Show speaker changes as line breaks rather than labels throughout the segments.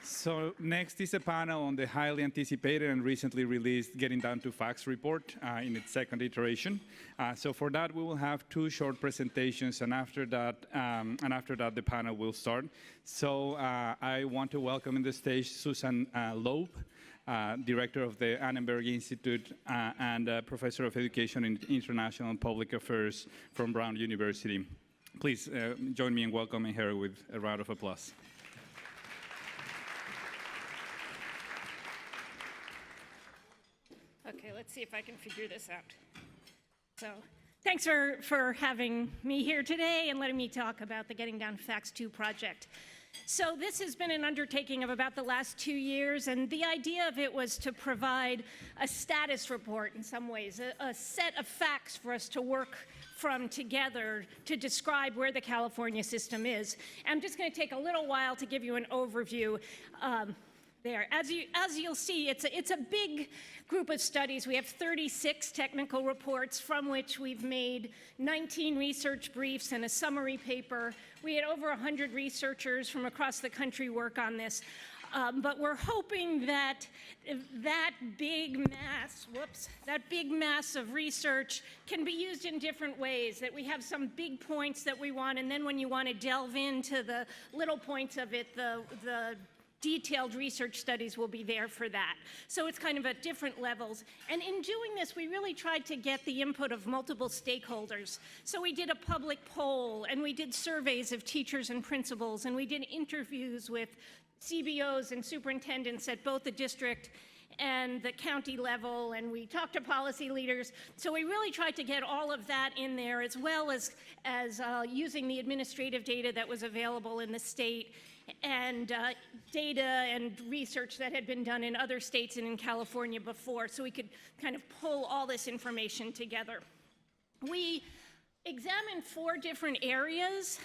So next is a panel on the highly anticipated and recently released Getting Down to Facts report in its second iteration. So for that, we will have two short presentations, and after that, the panel will start. So I want to welcome on the stage Susan Loeb, Director of the Annenberg Institute and Professor of Education in International and Public Affairs from Brown University. Please join me in welcoming her with a round of applause.
Okay, let's see if I can figure this out. So, thanks for having me here today and letting me talk about the Getting Down to Facts 2 project. So this has been an undertaking of about the last 2 years, and the idea of it was to provide a status report in some ways, a set of facts for us to work from together to describe where the California system is. I'm just going to take a little while to give you an overview there. As you'll see, it's a big group of studies. We have 36 technical reports from which we've made 19 research briefs and a summary paper. We had over 100 researchers from across the country work on this. But we're hoping that that big mass of research can be used in different ways, that we have some big points that we want, and then when you want to delve into the little points of it, the detailed research studies will be there for that. So it's kind of at different levels. And in doing this, we really tried to get the input of multiple stakeholders. So we did a public poll, and we did surveys of teachers and principals, and we did interviews with CBOs and superintendents at both the district and the county level, and we talked to policy leaders. So we really tried to get all of that in there, as well as using the administrative data that was available in the state, and data and research that had been done in other states and in California before, so we could kind of pull all this information together. We examined 4 different areas: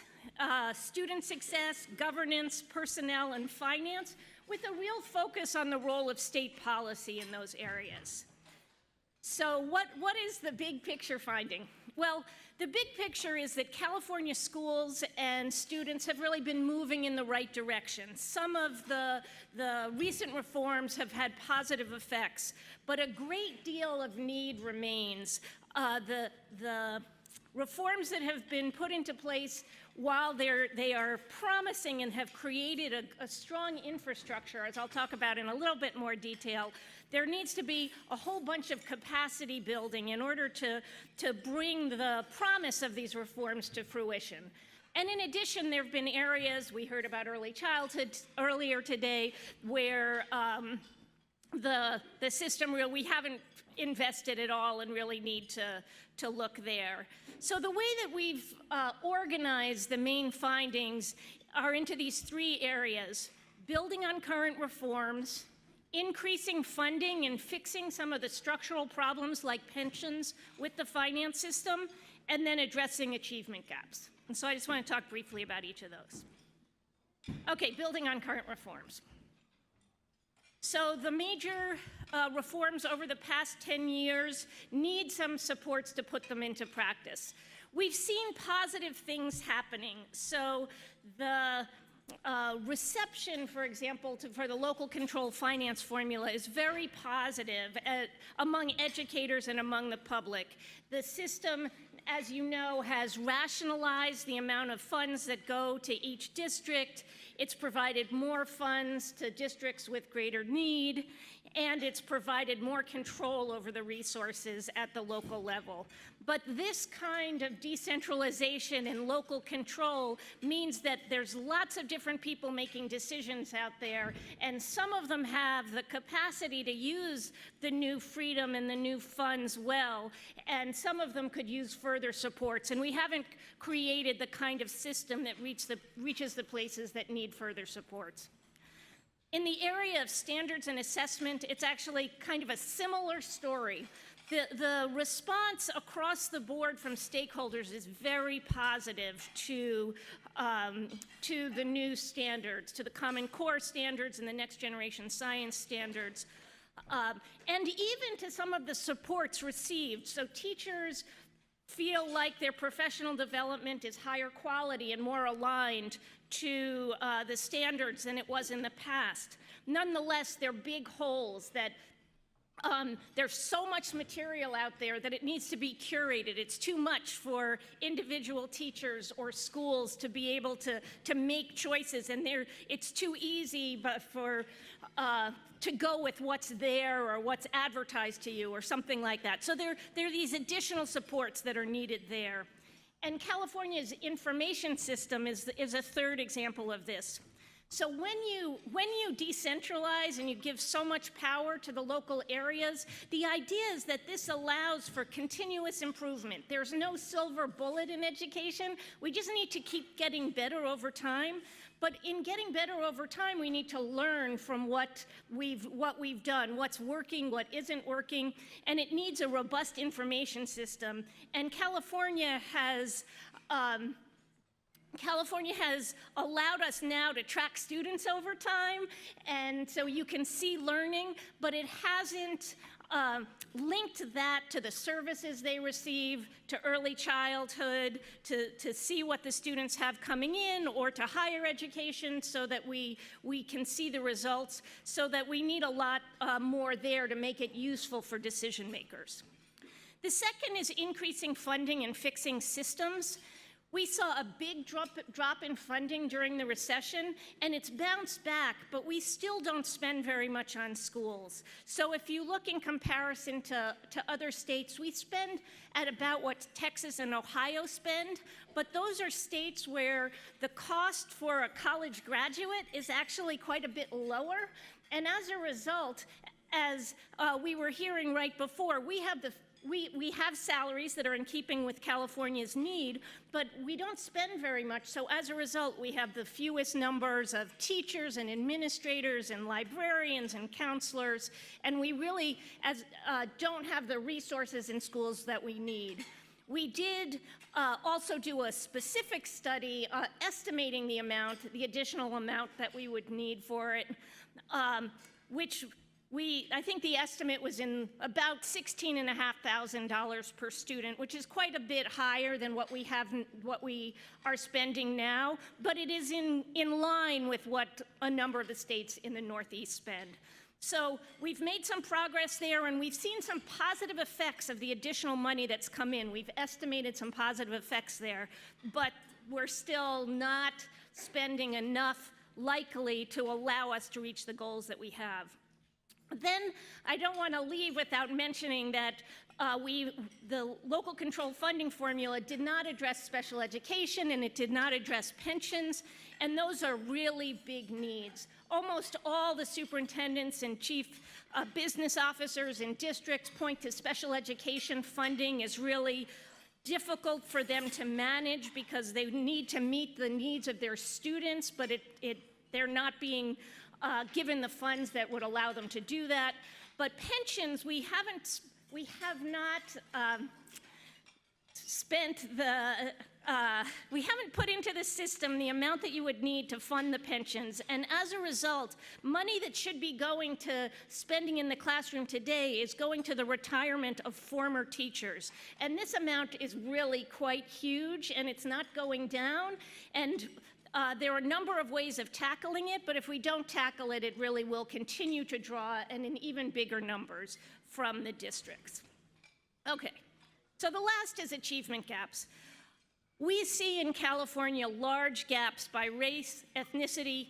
student success, governance, personnel, and finance, with a real focus on the role of state policy in those areas. So what is the big picture finding? Well, the big picture is that California schools and students have really been moving in the right direction. Some of the recent reforms have had positive effects, but a great deal of need remains. The reforms that have been put into place, while they are promising and have created a strong infrastructure, as I'll talk about in a little bit more detail, there needs to be a whole bunch of capacity building in order to bring the promise of these reforms to fruition. And in addition, there have been areas, we heard about early childhood earlier today, where the system, we haven't invested at all and really need to look there. So the way that we've organized the main findings are into these 3 areas: building on current reforms, increasing funding and fixing some of the structural problems like pensions with the finance system, and then addressing achievement gaps. And so I just want to talk briefly about each of those. Okay, building on current reforms. So the major reforms over the past 10 years need some supports to put them into practice. We've seen positive things happening. So the reception, for example, for the local control finance formula is very positive among educators and among the public. The system, as you know, has rationalized the amount of funds that go to each district. It's provided more funds to districts with greater need, and it's provided more control over the resources at the local level. But this kind of decentralization and local control means that there's lots of different people making decisions out there, and some of them have the capacity to use the new freedom and the new funds well, and some of them could use further supports. And we haven't created the kind of system that reaches the places that need further supports. In the area of standards and assessment, it's actually kind of a similar story. The response across the board from stakeholders is very positive to the new standards, to the Common Core standards and the next generation science standards, and even to some of the supports received. So teachers feel like their professional development is higher quality and more aligned to the standards than it was in the past. Nonetheless, they're big holes that there's so much material out there that it needs to be curated. It's too much for individual teachers or schools to be able to make choices, and it's too easy but to go with what's there or what's advertised to you or something like that. So there are these additional supports that are needed there. And California's information system is a third example of this. So when you decentralize and you give so much power to the local areas, the idea is that this allows for continuous improvement. There's no silver bullet in education. We just need to keep getting better over time. But in getting better over time, we need to learn from what we've done, what's working, what isn't working, and it needs a robust information system. And California has allowed us now to track students over time, and so you can see learning, but it hasn't linked that to the services they receive, to early childhood, to see what the students have coming in, or to higher education so that we can see the results, so that we need a lot more there to make it useful for decision makers. The second is increasing funding and fixing systems. We saw a big drop in funding during the recession, and it's bounced back, but we still don't spend very much on schools. So if you look in comparison to other states, we spend at about what Texas and Ohio spend, but those are states where the cost for a college graduate is actually quite a bit lower. And as a result, as we were hearing right before, we have salaries that are in keeping with California's need, but we don't spend very much. So as a result, we have the fewest numbers of teachers and administrators and librarians and counselors, and we really don't have the resources in schools that we need. We did also do a specific study estimating the additional amount that we would need for it, which I think the estimate was in about $16,500 per student, which is quite a bit higher than what we are spending now, but it is in line with what a number of the states in the Northeast spend. So we've made some progress there, and we've seen some positive effects of the additional money that's come in. We've estimated some positive effects there, but we're still not spending enough likely to allow us to reach the goals that we have. Then I don't want to leave without mentioning that the local control funding formula did not address special education, and it did not address pensions, and those are really big needs. Almost all the superintendents and chief business officers in districts point to special education funding as really difficult for them to manage because they need to meet the needs of their students, but they're not being given the funds that would allow them to do that. But pensions, we have not we haven't put into the system the amount that you would need to fund the pensions. And as a result, money that should be going to spending in the classroom today is going to the retirement of former teachers. And this amount is really quite huge, and it's not going down. And there are a number of ways of tackling it, but if we don't tackle it, it really will continue to draw in even bigger numbers from the districts. Okay, so the last is achievement gaps. We see in California large gaps by race, ethnicity,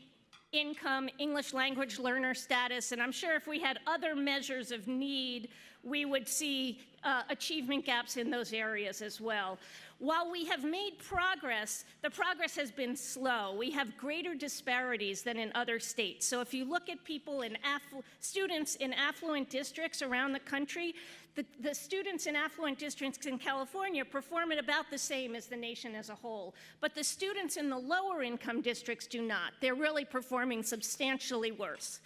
income, English language learner status, and I'm sure if we had other measures of need, we would see achievement gaps in those areas as well. While we have made progress, the progress has been slow. We have greater disparities than in other states. So if you look at people students in affluent districts around the country, the students in affluent districts in California perform at about the same as the nation as a whole. But the students in the lower income districts do not. They're really performing substantially worse.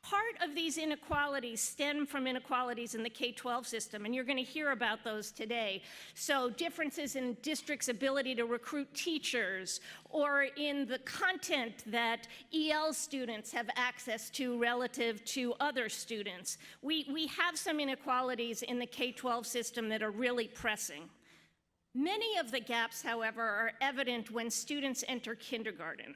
Part of these inequalities stem from inequalities in the K-12 system, and you're going to hear about those today. So differences in districts' ability to recruit teachers, or in the content that EL students have access to relative to other students. We have some inequalities in the K-12 system that are really pressing. Many of the gaps, however, are evident when students enter kindergarten.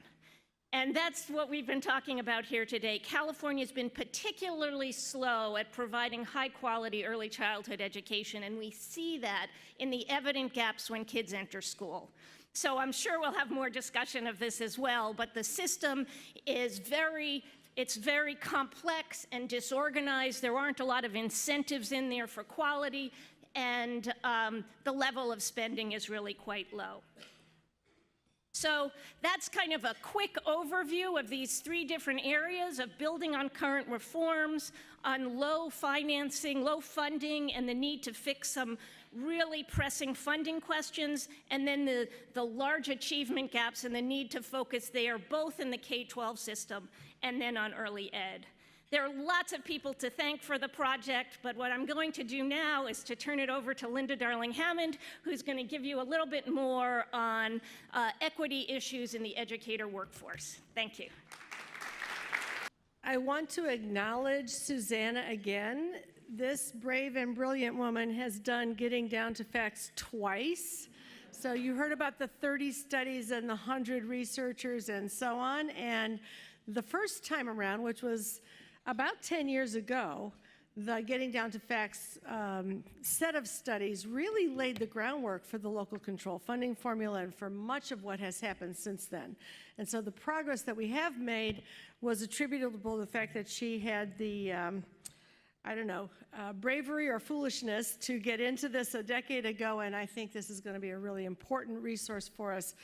And that's what we've been talking about here today. California's been particularly slow at providing high-quality early childhood education, and we see that in the evident gaps when kids enter school. So I'm sure we'll have more discussion of this as well, but the system is very complex and disorganized. There aren't a lot of incentives in there for quality, and the level of spending is really quite low. So that's kind of a quick overview of these three different areas of building on current reforms, on low financing, low funding, and the need to fix some really pressing funding questions, and then the large achievement gaps and the need to focus there, both in the K-12 system and then on early ed. There are lots of people to thank for the project, but what I'm going to do now is to turn it over to Linda Darling-Hammond, who's going to give you a little bit more on equity issues in the educator workforce. Thank you.
I want to acknowledge Susanna again. This brave and brilliant woman has done Getting Down to Facts twice. So you heard about the 30 studies and the 100 researchers and so on, and the first time around, which was about 10 years ago, the Getting Down to Facts set of studies really laid the groundwork for the local control funding formula and for much of what has happened since then. And so the progress that we have made was attributable to the fact that she had the, bravery or foolishness to get into this a decade ago, and I think this is going to be a really important resource for us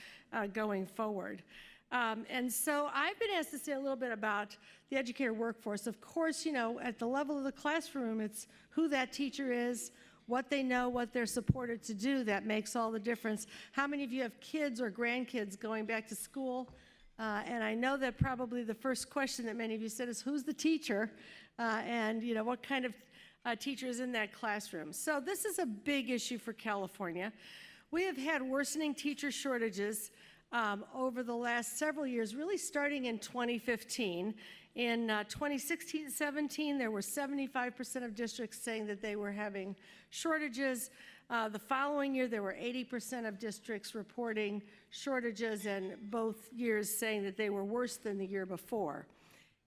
going forward. And so I've been asked to say a little bit about the educator workforce. Of course, you know, at the level of the classroom, it's who that teacher is, what they know, what they're supported to do, that makes all the difference. How many of you have kids or grandkids going back to school? And I know that probably the first question that many of you said is, who's the teacher? And, you know, what kind of teacher is in that classroom? So this is a big issue for California. We have had worsening teacher shortages over the last several years, really starting in 2015. In 2016-17, there were 75% of districts saying that they were having shortages. The following year, there were 80% of districts reporting shortages, and both years saying that they were worse than the year before.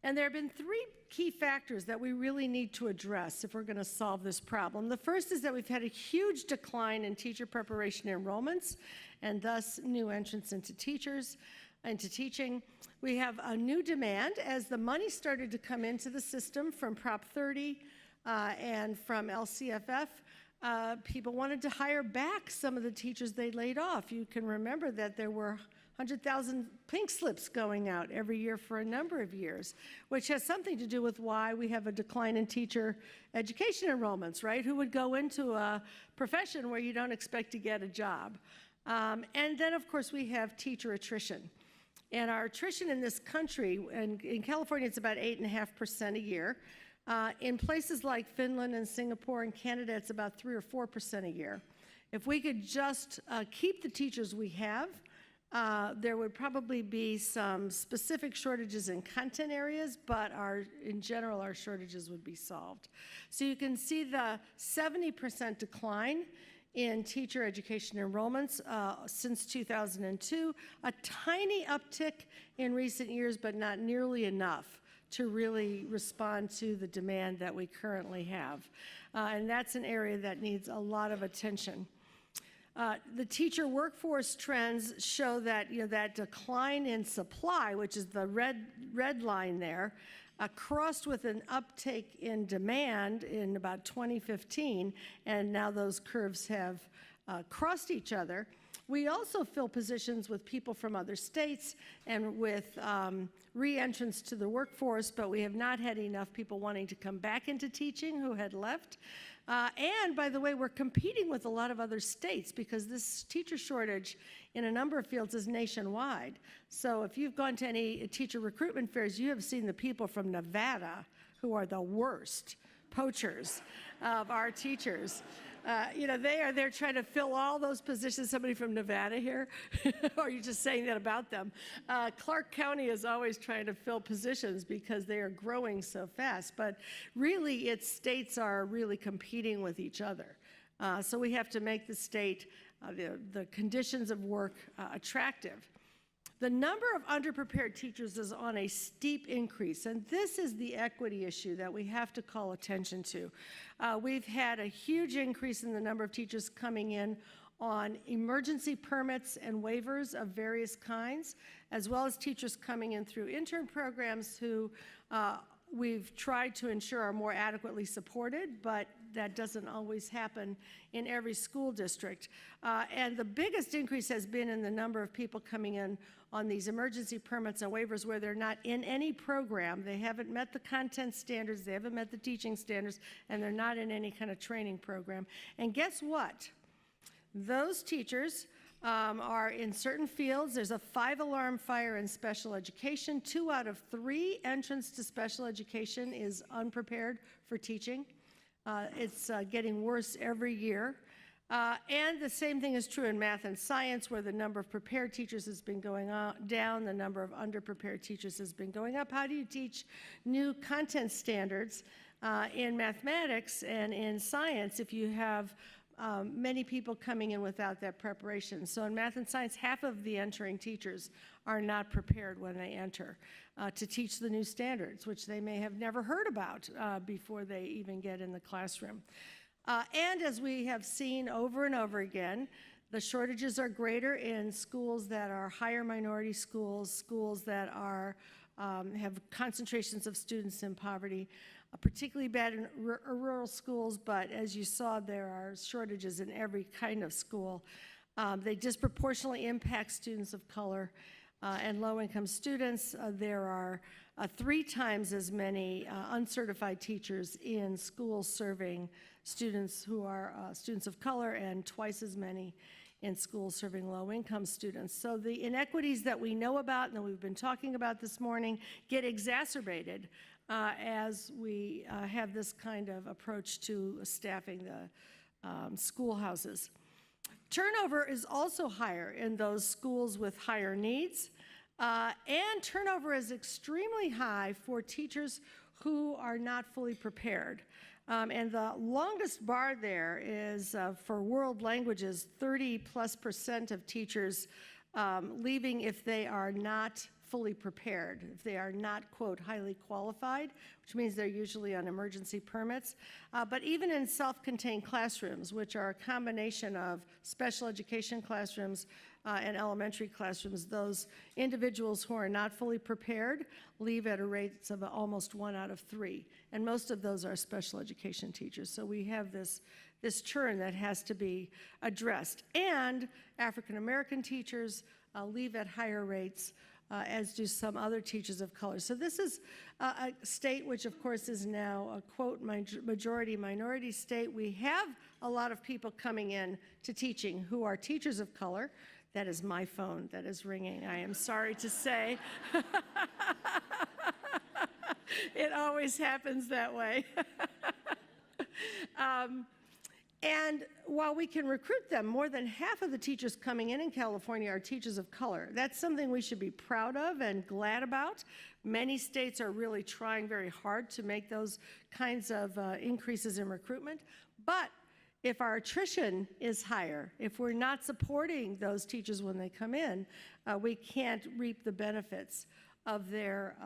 And there have been three key factors that we really need to address if we're going to solve this problem. The first is that we've had a huge decline in teacher preparation enrollments, and thus new entrants into teaching. We have a new demand as the money started to come into the system from Prop 30 and from LCFF. People wanted to hire back some of the teachers they laid off. You can remember that there were 100,000 pink slips going out every year for a number of years, which has something to do with why we have a decline in teacher education enrollments, right? Who would go into a profession where you don't expect to get a job? And then, of course, we have teacher attrition. And our attrition in this country, and in California, it's about 8.5% a year. In places like Finland and Singapore and Canada, it's about 3 or 4% a year. If we could just keep the teachers we have, there would probably be some specific shortages in content areas, but in general, our shortages would be solved. So you can see the 70% decline in teacher education enrollments since 2002, a tiny uptick in recent years, but not nearly enough to really respond to the demand that we currently have. And that's an area that needs a lot of attention. The teacher workforce trends show that, you know, that decline in supply, which is the red line there, crossed with an uptake in demand in about 2015, and now those curves have crossed each other. We also fill positions with people from other states and with re-entrants to the workforce, but we have not had enough people wanting to come back into teaching who had left. And by the way, we're competing with a lot of other states because this teacher shortage in a number of fields is nationwide. So if you've gone to any teacher recruitment fairs, you have seen the people from Nevada who are the worst poachers of our teachers. You know, they're trying to fill all those positions. Somebody from Nevada here? Or are you just saying that about them? Clark County is always trying to fill positions because they are growing so fast. But really, its states are really competing with each other. So we have to make the state the conditions of work attractive. The number of underprepared teachers is on a steep increase, and this is the equity issue that we have to call attention to. We've had a huge increase in the number of teachers coming in on emergency permits and waivers of various kinds, as well as teachers coming in through intern programs who we've tried to ensure are more adequately supported, but that doesn't always happen in every school district. And the biggest increase has been in the number of people coming in on these emergency permits and waivers where they're not in any program, they haven't met the content standards, they haven't met the teaching standards, and they're not in any kind of training program. And guess what? Those teachers are in certain fields. There's a 5-alarm fire in special education. 2 out of 3 entrants to special education is unprepared for teaching. It's getting worse every year. And the same thing is true in math and science, where the number of prepared teachers has been going down, the number of underprepared teachers has been going up. How do you teach new content standards in mathematics and in science if you have many people coming in without that preparation? So in math and science, half of the entering teachers are not prepared when they enter to teach the new standards, which they may have never heard about before they even get in the classroom. And as we have seen over and over again, the shortages are greater in schools that are higher minority schools, schools that are, have concentrations of students in poverty, particularly bad in rural schools, but as you saw, there are shortages in every kind of school. They disproportionately impact students of color and low-income students. There are 3 times as many uncertified teachers in schools serving students who are students of color, and twice as many in schools serving low-income students. So the inequities that we know about and that we've been talking about this morning get exacerbated as we have this kind of approach to staffing the schoolhouses. Turnover is also higher in those schools with higher needs, and turnover is extremely high for teachers who are not fully prepared. And the longest bar there is for world languages, 30+% of teachers leaving if they are not fully prepared, if they are not, quote, highly qualified, which means they're usually on emergency permits. But even in self-contained classrooms, which are a combination of special education classrooms and elementary classrooms, those individuals who are not fully prepared leave at a rate of almost 1 out of 3. And most of those are special education teachers. So we have this churn that has to be addressed. And African American teachers leave at higher rates, as do some other teachers of color. So this is a state which, of course, is now a, quote, majority minority state. We have a lot of people coming in to teaching who are teachers of color. That is my phone that is ringing, I am sorry to say. It always happens that way. And while we can recruit them, more than half of the teachers coming in California are teachers of color. That's something we should be proud of and glad about. Many states are really trying very hard to make those kinds of increases in recruitment. But if our attrition is higher, if we're not supporting those teachers when they come in, we can't reap the benefits of their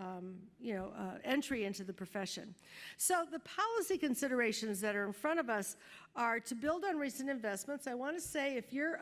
entry into the profession. So the policy considerations that are in front of us are to build on recent investments. I want to say if you're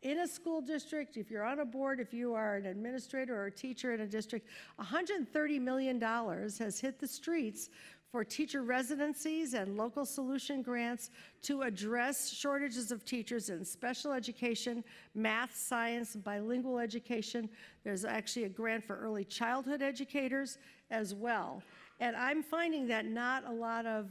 in a school district, if you're on a board, if you are an administrator or a teacher in a district, $130 million has hit the streets for teacher residencies and local solution grants to address shortages of teachers in special education, math, science, bilingual education. There's actually a grant for early childhood educators as well. And I'm finding that not a lot of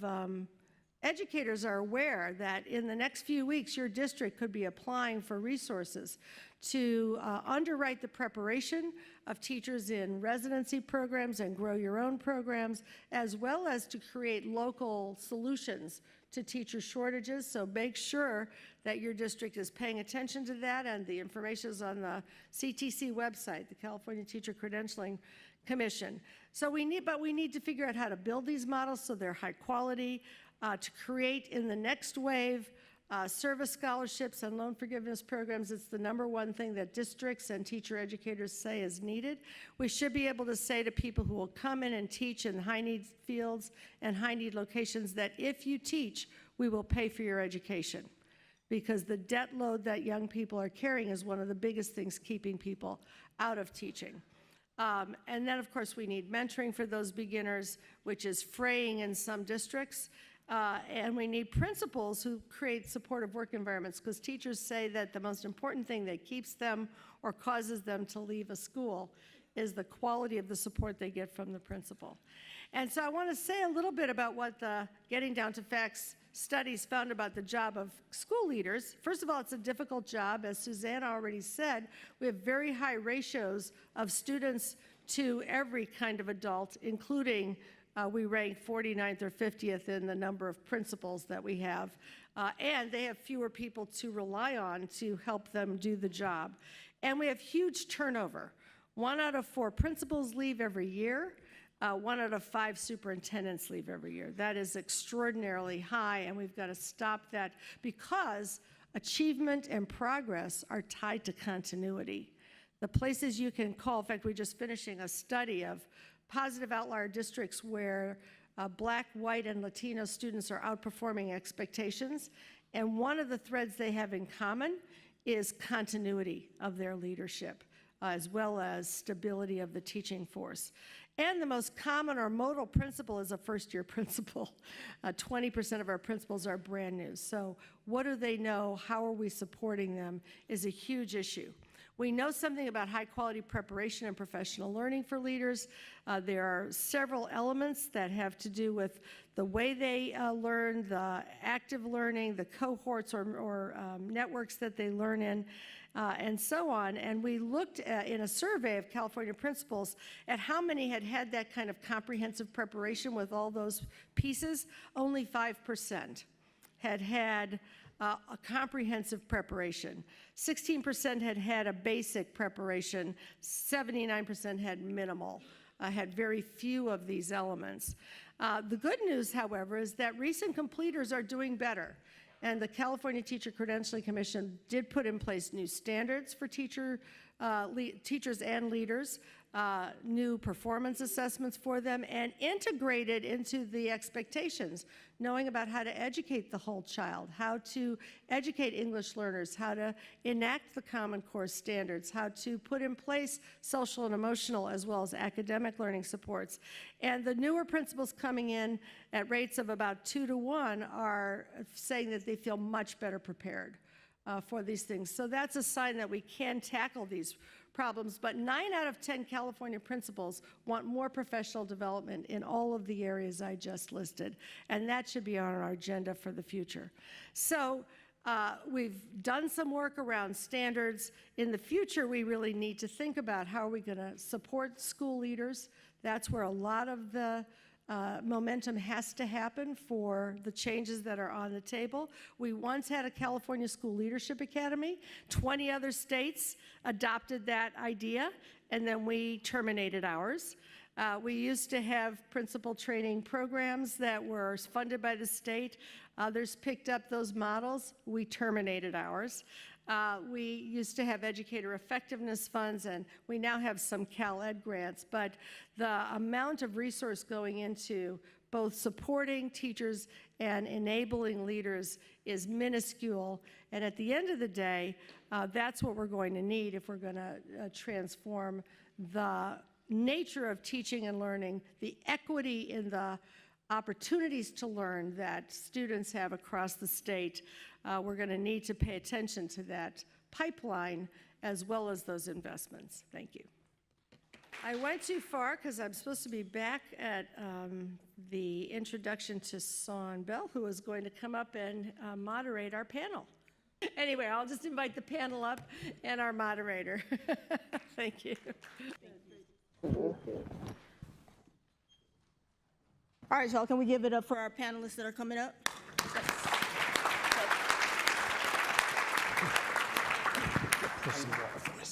educators are aware that in the next few weeks, your district could be applying for resources to underwrite the preparation of teachers in residency programs and grow your own programs, as well as to create local solutions to teacher shortages. So make sure that your district is paying attention to that, and the information is on the CTC website, the California Teacher Credentialing Commission. So we need to figure out how to build these models so they're high quality, to create in the next wave Service scholarships and loan forgiveness programs, it's the #1 thing that districts and teacher educators say is needed. We should be able to say to people who will come in and teach in high-need fields and high-need locations that if you teach, we will pay for your education. Because the debt load that young people are carrying is one of the biggest things keeping people out of teaching. And then, of course, we need mentoring for those beginners, which is fraying in some districts. And we need principals who create supportive work environments, because teachers say that the most important thing that keeps them or causes them to leave a school is the quality of the support they get from the principal. And so I want to say a little bit about what the Getting Down to Facts studies found about the job of school leaders. First of all, it's a difficult job. As Susanna already said, we have very high ratios of students to every kind of adult, including we rank 49th or 50th in the number of principals that we have, and they have fewer people to rely on to help them do the job. And we have huge turnover. 1 out of 4 principals leave every year. 1 out of 5 superintendents leave every year. That is extraordinarily high, and we've got to stop that because achievement and progress are tied to continuity. The places you can call, in fact, we're just finishing a study of positive outlier districts where Black, white, and Latino students are outperforming expectations. And one of the threads they have in common is continuity of their leadership, as well as stability of the teaching force. And the most common or modal principal is a first-year principal. 20% of our principals are brand new. So what do they know? How are we supporting them is a huge issue. We know something about high-quality preparation and professional learning for leaders. There are several elements that have to do with the way they learn, the active learning, the cohorts or networks that they learn in, and so on. And we looked in a survey of California principals at how many had had that kind of comprehensive preparation with all those pieces. Only 5% had had a comprehensive preparation. 16% had had a basic preparation. 79% had minimal, had very few of these elements. The good news, however, is that recent completers are doing better. And the California Teacher Credentialing Commission did put in place new standards for teachers and leaders, new performance assessments for them, and integrated into the expectations, knowing about how to educate the whole child, how to educate English learners, how to enact the Common Core standards, how to put in place social and emotional as well as academic learning supports. And the newer principals coming in at rates of about 2 to 1 are saying that they feel much better prepared for these things. So that's a sign that we can tackle these problems, but 9 out of 10 California principals want more professional development in all of the areas I just listed, and that should be on our agenda for the future. So we've done some work around standards. In the future, we really need to think about how are we going to support school leaders. That's where a lot of the momentum has to happen for the changes that are on the table. We once had a California School Leadership Academy. 20 other states adopted that idea, and then we terminated ours. We used to have principal training programs that were funded by the state. Others picked up those models. We terminated ours. We used to have educator effectiveness funds, and we now have some Cal Ed grants, but the amount of resource going into both supporting teachers and enabling leaders is minuscule, and at the end of the day, that's what we're going to need if we're going to transform the nature of teaching and learning, the equity in the opportunities to learn that students have across the state. We're going to need to pay attention to that pipeline as well as those investments. Thank you. I went too far because I'm supposed to be back at the introduction to Sandow, who is going to come up and moderate our panel. Anyway, I'll just invite the panel up and our moderator. Thank you.
All right, y'all, can we give it up for our panelists that are coming up?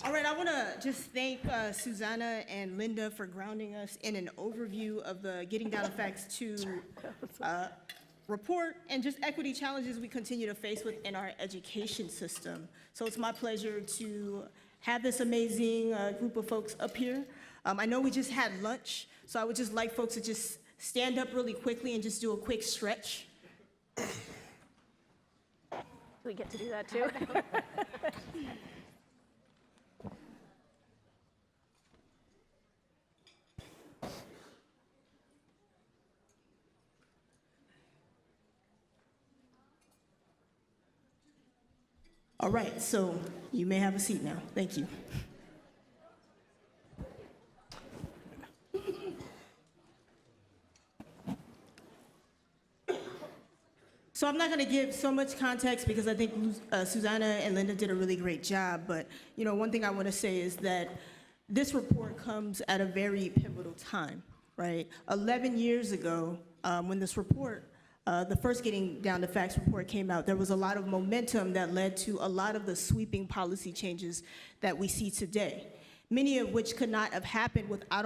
All right, I want to just thank Susanna and Linda for grounding us in an overview of the Getting Down to Facts 2 report and just equity challenges we continue to face within our education system. So it's my pleasure to have this amazing group of folks up here. I know we just had lunch, so I would just like folks to just stand up really quickly and just do a quick stretch.
Do we get to do that too?
All right, so you may have a seat now. Thank you. So I'm not going to give so much context because I think Susanna and Linda did a really great job. But one thing I want to say is that this report comes at a very pivotal time, right? 11 years ago, when this report, the first Getting Down to Facts report came out, there was a lot of momentum that led to a lot of the sweeping policy changes that we see today, many of which could not have happened without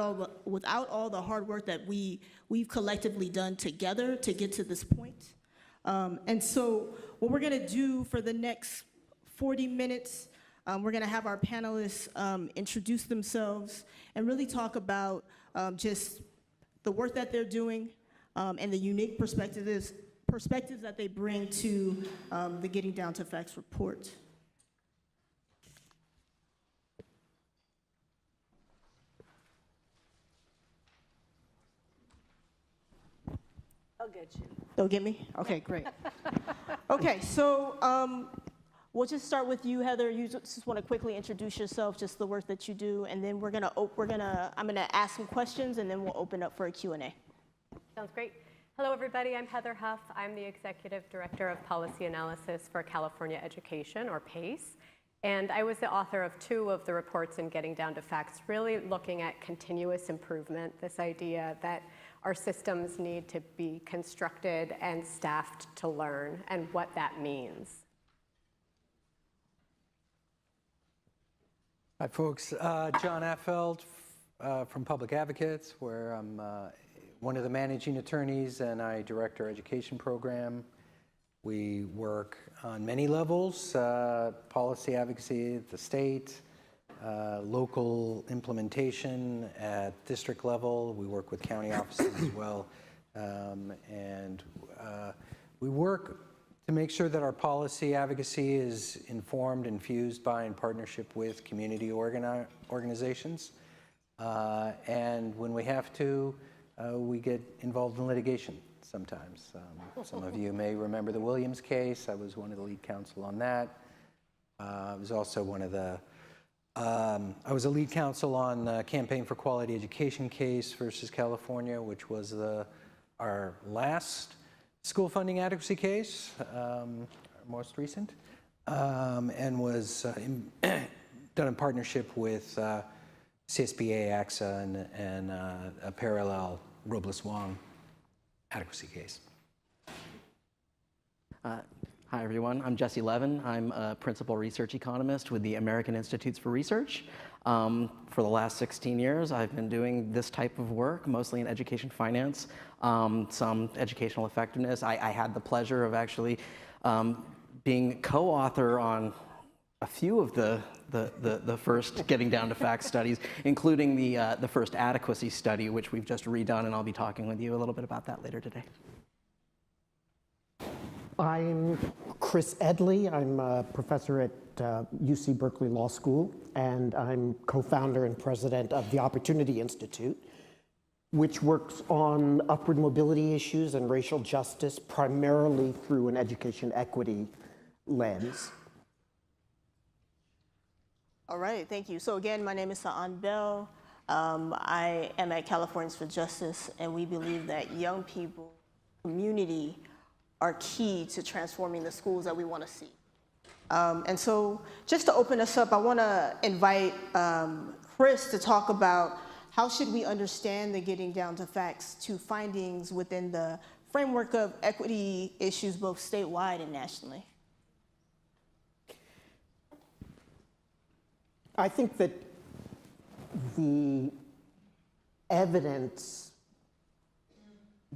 all the hard work that we've collectively done together to get to this point. And so what we're going to do for the next 40 minutes, we're going to have our panelists introduce themselves and really talk about just the work that they're doing and the unique perspectives that they bring to the Getting Down to Facts report.
I'll get you.
They'll get me? Okay, great. Okay, so we'll just start with you, Heather. You just want to quickly introduce yourself, just the work that you do, and then I'm gonna ask some questions, and then we'll open up for a Q&A.
Sounds great. Hello, everybody. I'm Heather Huff. I'm the Executive Director of Policy Analysis for California Education, or PACE. And I was the author of 2 of the reports in Getting Down to Facts, really looking at continuous improvement, this idea that our systems need to be constructed and staffed to learn, and what that means.
Hi, folks. John A Feld from Public Advocates, where I'm one of the managing attorneys, and I direct our education program. We work on many levels, policy advocacy at the state, local implementation at district level. We work with county offices as well. And we work to make sure that our policy advocacy is informed and fused by in partnership with community organizations. And when we have to, we get involved in litigation sometimes. Some of you may remember the Williams case. I was one of the lead counsel on that. I was also one of the I was a lead counsel on the Campaign for Quality Education case versus California, which was our last school funding adequacy case, our most recent, and was done in partnership with CSBA, AXA, and a parallel Robles-Wong adequacy case.
Hi, everyone. I'm Jesse Levin. I'm a principal research economist with the American Institutes for Research. For the last 16 years, I've been doing this type of work, mostly in education finance, some educational effectiveness. I had the pleasure of actually being co-author on a few of the first Getting Down to Facts studies, including the first adequacy study, which we've just redone, and I'll be talking with you a little bit about that later today.
I'm Chris Edley. I'm a professor at UC Berkeley Law School, and I'm co-founder and president of the Opportunity Institute, which works on upward mobility issues and racial justice primarily through an education equity lens.
All right, thank you. So again, my name is Sa'an Bell. I am at Californians for Justice, and we believe that young people, community, are key to transforming the schools that we want to see. And so just to open us up, I want to invite Chris to talk about how should we understand the Getting Down to Facts 2 findings within the framework of equity issues both statewide and nationally.
I think that the evidence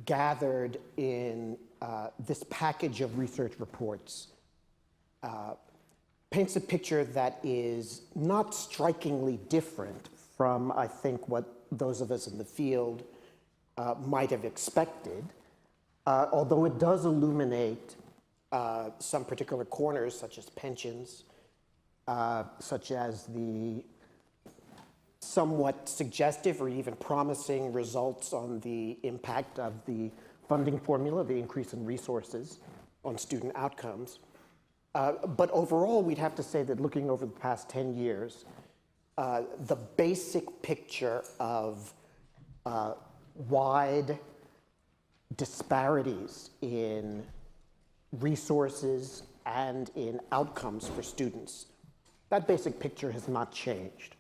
gathered in this package of research reports paints a picture that is not strikingly different from, I think, what those of us in the field might have expected, although it does illuminate some particular corners, such as pensions, such as the somewhat suggestive or even promising results on the impact of the funding formula, the increase in resources on student outcomes. But overall, we'd have to say that looking over the past 10 years, the basic picture of wide disparities in resources and in outcomes for students, that basic picture has not changed.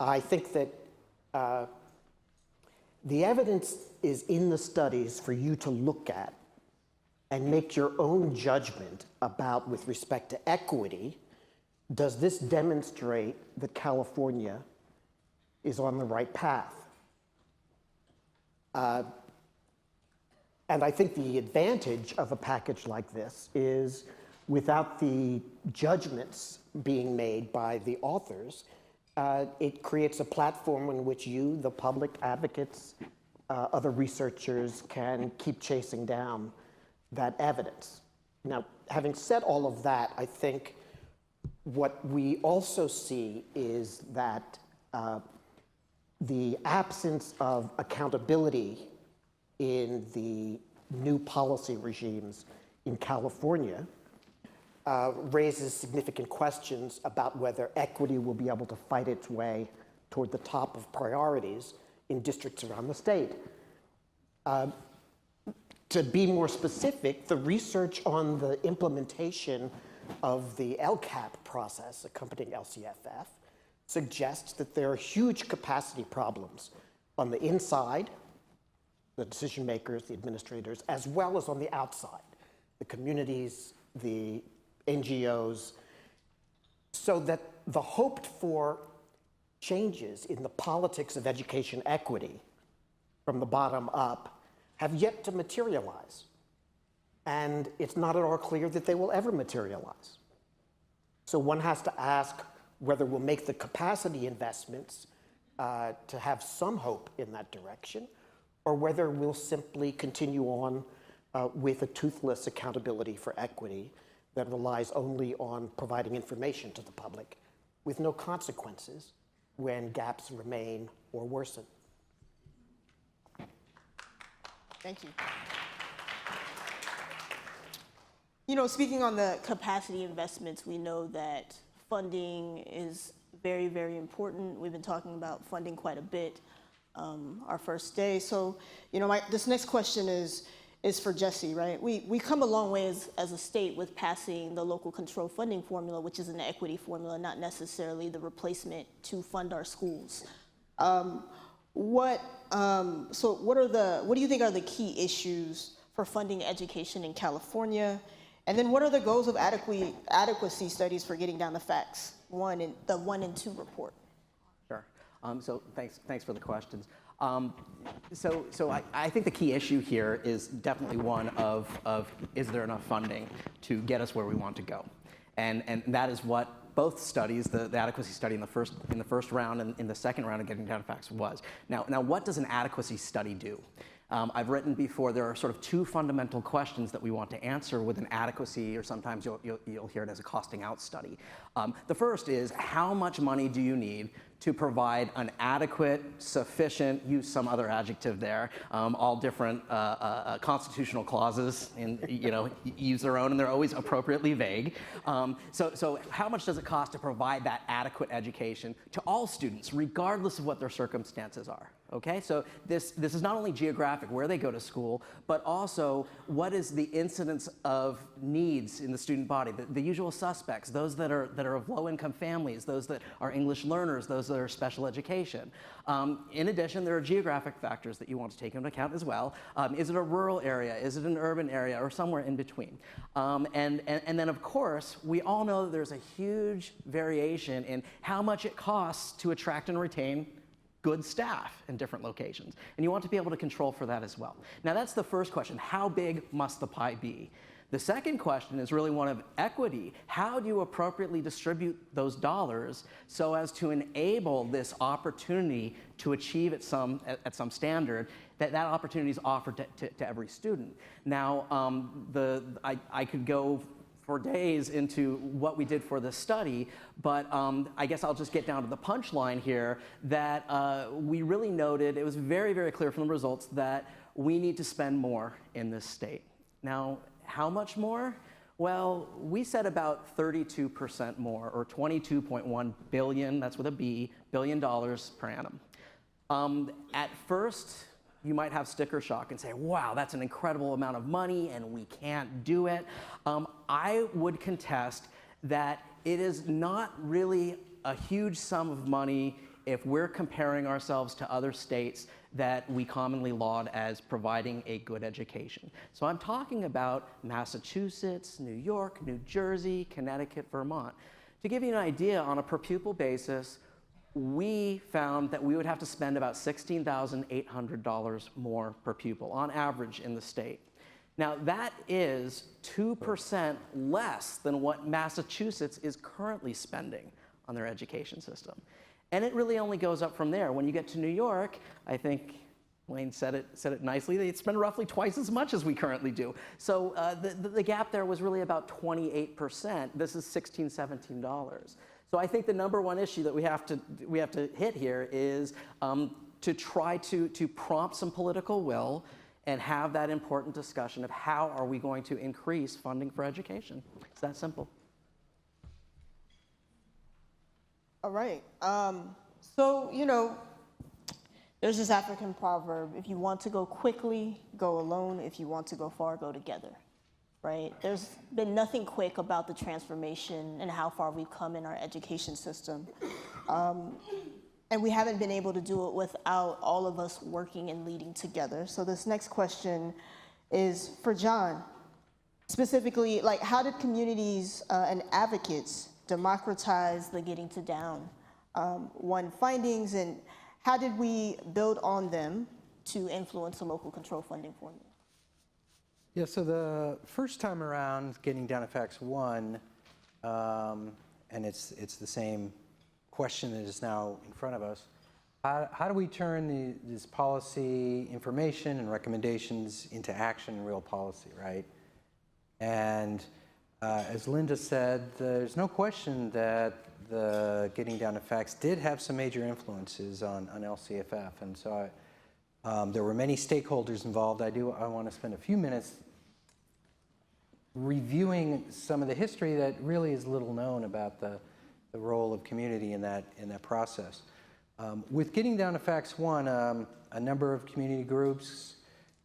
I think that the evidence is in the studies for you to look at and make your own judgment about, with respect to equity, does this demonstrate that California is on the right path? And I think the advantage of a package like this is, without the judgments being made by the authors, it creates a platform in which you, the public advocates, other researchers can keep chasing down that evidence. Now, having said all of that, I think what we also see is that the absence of accountability in the new policy regimes in California raises significant questions about whether equity will be able to fight its way toward the top of priorities in districts around the state. To be more specific, the research on the implementation of the LCAP process accompanying LCFF suggests that there are huge capacity problems on the inside, the decision makers, the administrators, as well as on the outside, the communities, the NGOs, so that the hoped for changes in the politics of education equity from the bottom up have yet to materialize. And it's not at all clear that they will ever materialize. So one has to ask whether we'll make the capacity investments to have some hope in that direction, or whether we'll simply continue on with a toothless accountability for equity that relies only on providing information to the public with no consequences when gaps remain or worsen.
Thank you. You know, speaking on the capacity investments, we know that funding is very, very important. We've been talking about funding quite a bit our first day. So, you know, this next question is for Jesse, right? We come a long way as a state with passing the local control funding formula, which is an equity formula, not necessarily the replacement to fund our schools. What do you think are the key issues for funding education in California? And then what are the goals of adequacy studies for getting down the facts? The 1 and 2 report.
Sure. So thanks for the questions. So I think the key issue here is definitely one of is there enough funding to get us where we want to go? And that is what both studies, the adequacy study in the first round and in the second round of getting down to facts was. Now what does an adequacy study do? I've written before, there are sort of two fundamental questions that we want to answer with an adequacy, or sometimes you'll hear it as a costing out study. The first is, how much money do you need to provide an adequate, sufficient, use some other adjective there, all different constitutional clauses, and use their own, and they're always appropriately vague. So how much does it cost to provide that adequate education to all students, regardless of what their circumstances are? Okay, so this is not only geographic, where they go to school, but also what is the incidence of needs in the student body, the usual suspects, those that are of low-income families, those that are English learners, those that are special education. In addition, there are geographic factors that you want to take into account as well. Is it a rural area? Is it an urban area, or somewhere in between? And then, of course, we all know that there's a huge variation in how much it costs to attract and retain good staff in different locations. And you want to be able to control for that as well. Now that's the first question, how big must the pie be? The second question is really one of equity. How do you appropriately distribute those dollars so as to enable this opportunity to achieve at some standard, that opportunity is offered to every student? Now, I could go for days into what we did for this study, but I guess I'll just get down to the punchline here, that we really noted, it was very, very clear from the results that we need to spend more in this state. Now, how much more? Well, we said about 32% more, or $22.1 billion, that's with a B, billion dollars per annum. At first, you might have sticker shock and say, wow, that's an incredible amount of money and we can't do it. I would contest that it is not really a huge sum of money if we're comparing ourselves to other states that we commonly laud as providing a good education. So I'm talking about Massachusetts, New York, New Jersey, Connecticut, Vermont. To give you an idea, on a per pupil basis, we found that we would have to spend about $16,800 more per pupil on average in the state. Now that is 2% less than what Massachusetts is currently spending on their education system. And it really only goes up from there. When you get to New York, I think Wayne said it nicely, they spend roughly twice as much as we currently do. So the gap there was really about 28%. This is $16, $17. So I think the number one issue that we have to hit here is to try to prompt some political will and have that important discussion of how are we going to increase funding for education. It's that simple.
All right. So, you know, there's this African proverb, if you want to go quickly, go alone. If you want to go far, go together, right? There's been nothing quick about the transformation and how far we've come in our education system. And we haven't been able to do it without all of us working and leading together. So this next question is for John. Specifically, like, how did communities and advocates democratize the getting to down one findings, and how did we build on them to influence the local control funding formula?
Yeah, so the first time around, getting down to facts 1, and it's the same question that is now in front of us. How do we turn this policy information and recommendations into action and real policy, right? And as Linda said, there's no question that the Getting Down to Facts did have some major influences on LCFF, and so there were many stakeholders involved. I want to spend a few minutes reviewing some of the history that really is little known about the role of community in that process. With Getting Down to Facts 1, a number of community groups,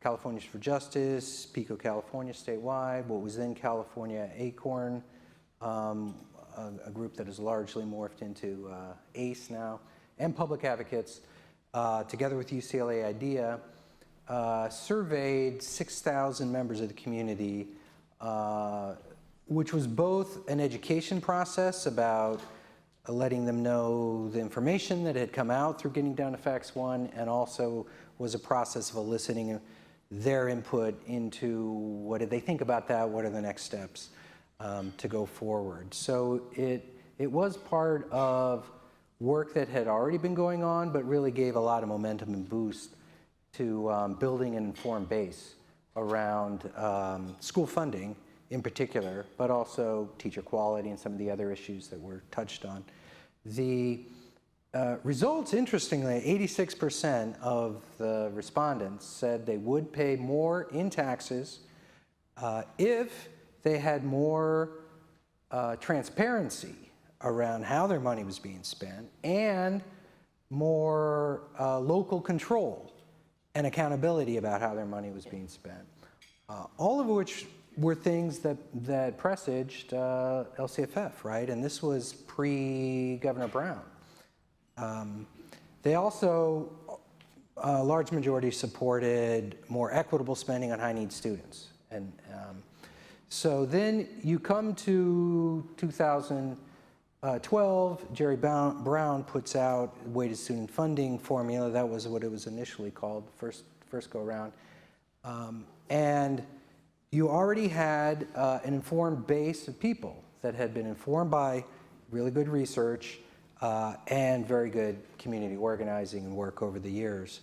Californians for Justice, PICO California statewide, what was then California Acorn, a group that has largely morphed into ACE now, and public advocates, together with UCLA IDEA, surveyed 6,000 members of the community, which was both an education process about letting them know the information that had come out through Getting Down to Facts 1, and also was a process of eliciting their input into what did they think about that, what are the next steps to go forward. So it was part of work that had already been going on, but really gave a lot of momentum and boost to building an informed base around school funding in particular, but also teacher quality and some of the other issues that were touched on. The results, interestingly, 86% of the respondents said they would pay more in taxes if they had more transparency around how their money was being spent and more local control and accountability about how their money was being spent. All of which were things that presaged LCFF, right? And this was pre-Governor Brown. They also, a large majority supported more equitable spending on high-need students. And so then you come to 2012, 12, Jerry Brown puts out weighted student funding formula. That was what it was initially called, first go around. And you already had an informed base of people that had been informed by really good research and very good community organizing and work over the years.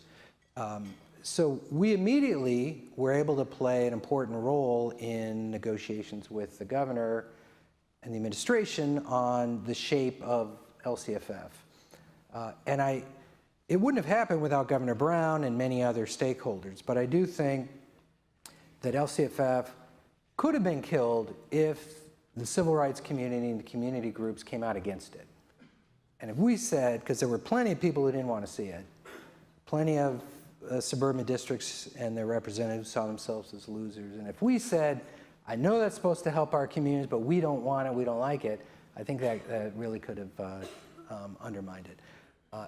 So we immediately were able to play an important role in negotiations with the governor and the administration on the shape of LCFF. It wouldn't have happened without Governor Brown and many other stakeholders, but I do think that LCFF could have been killed if the civil rights community and the community groups came out against it. And if we said, because there were plenty of people who didn't want to see it, plenty of suburban districts and their representatives saw themselves as losers, and if we said, I know that's supposed to help our communities, but we don't want it, we don't like it, I think that really could have undermined it.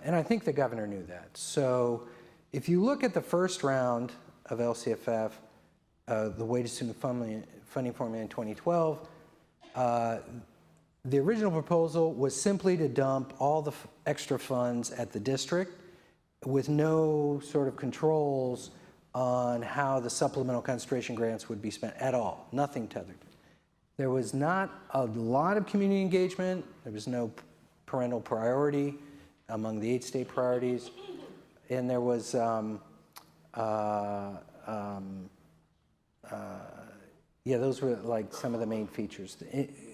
And I think the governor knew that. So if you look at the first round of LCFF, the weighted student funding formula in 2012, the original proposal was simply to dump all the extra funds at the district with no sort of controls on how the supplemental concentration grants would be spent at all, nothing tethered. There was not a lot of community engagement. There was no parental priority among the 8 state priorities. And there was, yeah, those were like some of the main features.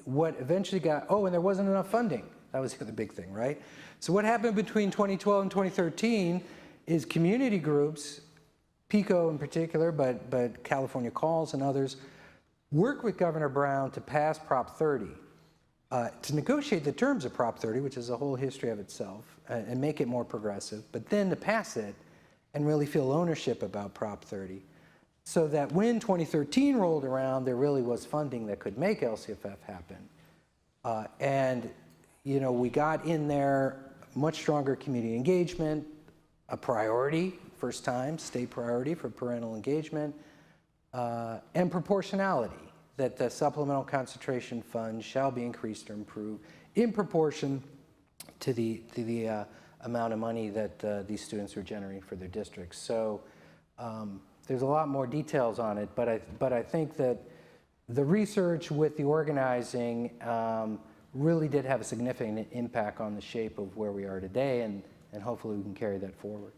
What eventually got, and there wasn't enough funding. That was the other big thing, right? So what happened between 2012 and 2013 is community groups, PICO in particular, but California Calls and others, worked with Governor Brown to pass Prop 30, to negotiate the terms of Prop 30, which is a whole history of itself, and make it more progressive, but then to pass it and really feel ownership about Prop 30. So that when 2013 rolled around, there really was funding that could make LCFF happen. And you know, we got in there much stronger community engagement, a priority, first time, state priority for parental engagement, and proportionality, that the supplemental concentration fund shall be increased or improved in proportion to the amount of money that these students are generating for their districts. So there's a lot more details on it, but I think that the research with the organizing really did have a significant impact on the shape of where we are today, and hopefully we can carry that forward.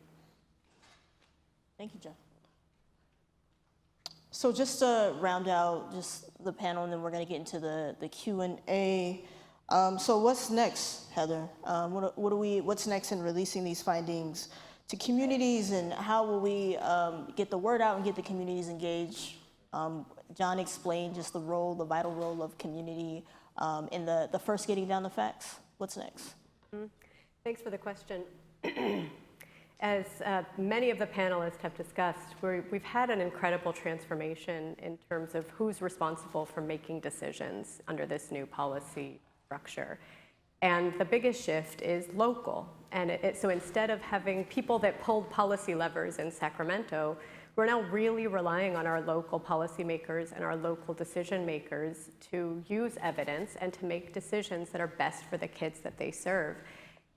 Thank you, Jeff. So just to round out just the panel, and then we're going to get into the Q&A. So what's next, Heather? What's next in releasing these findings to communities, and how will we get the word out and get the communities engaged? John explained just the vital role of community in the first getting down the facts. What's next?
Thanks for the question. As many of the panelists have discussed, we've had an incredible transformation in terms of who's responsible for making decisions under this new policy structure. And the biggest shift is local. And so instead of having people that pulled policy levers in Sacramento, we're now really relying on our local policymakers and our local decision makers to use evidence and to make decisions that are best for the kids that they serve.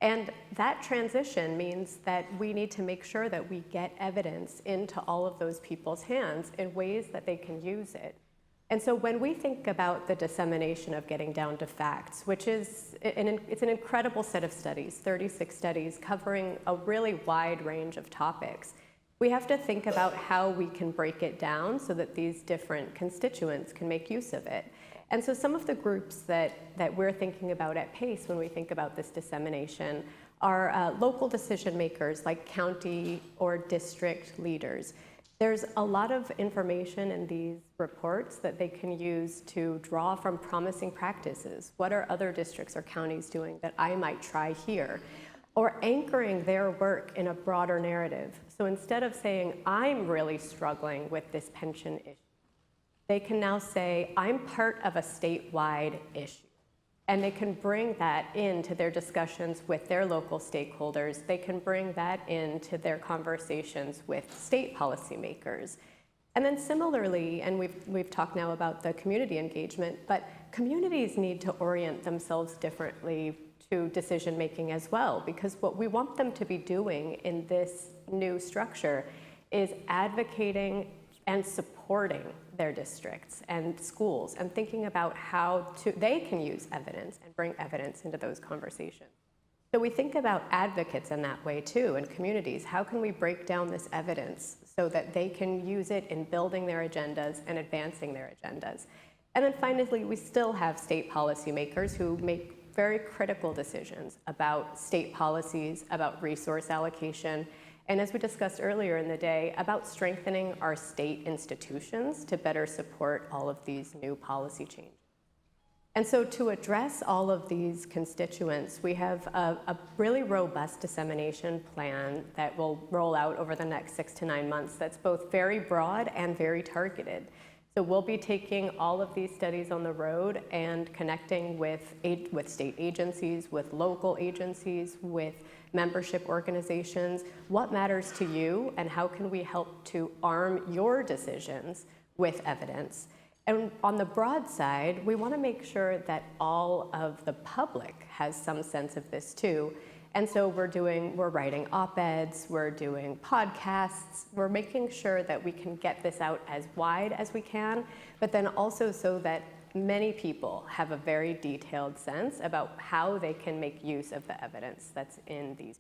And that transition means that we need to make sure that we get evidence into all of those people's hands in ways that they can use it. And so when we think about the dissemination of getting down to facts, which is, it's an incredible set of studies, 36 studies covering a really wide range of topics, we have to think about how we can break it down so that these different constituents can make use of it. And so some of the groups that we're thinking about at PACE when we think about this dissemination are local decision makers like county or district leaders. There's a lot of information in these reports that they can use to draw from promising practices. What are other districts or counties doing that I might try here? Or anchoring their work in a broader narrative. So instead of saying, I'm really struggling with this pension issue, they can now say, I'm part of a statewide issue. And they can bring that into their discussions with their local stakeholders. They can bring that into their conversations with state policymakers. And then similarly, and we've talked now about the community engagement, but communities need to orient themselves differently to decision making as well, because what we want them to be doing in this new structure is advocating and supporting their districts and schools and thinking about how they can use evidence and bring evidence into those conversations. So we think about advocates in that way too, and communities. How can we break down this evidence so that they can use it in building their agendas and advancing their agendas? And then finally, we still have state policymakers who make very critical decisions about state policies, about resource allocation, and as we discussed earlier in the day, about strengthening our state institutions to better support all of these new policy changes. And so to address all of these constituents, we have a really robust dissemination plan that will roll out over the next 6 to 9 months that's both very broad and very targeted. So we'll be taking all of these studies on the road and connecting with state agencies, with local agencies, with membership organizations. What matters to you, and how can we help to arm your decisions with evidence? And on the broad side, we want to make sure that all of the public has some sense of this too. And so we're writing op-eds, we're doing podcasts, we're making sure that we can get this out as wide as we can, but then also so that many people have a very detailed sense about how they can make use of the evidence that's in these.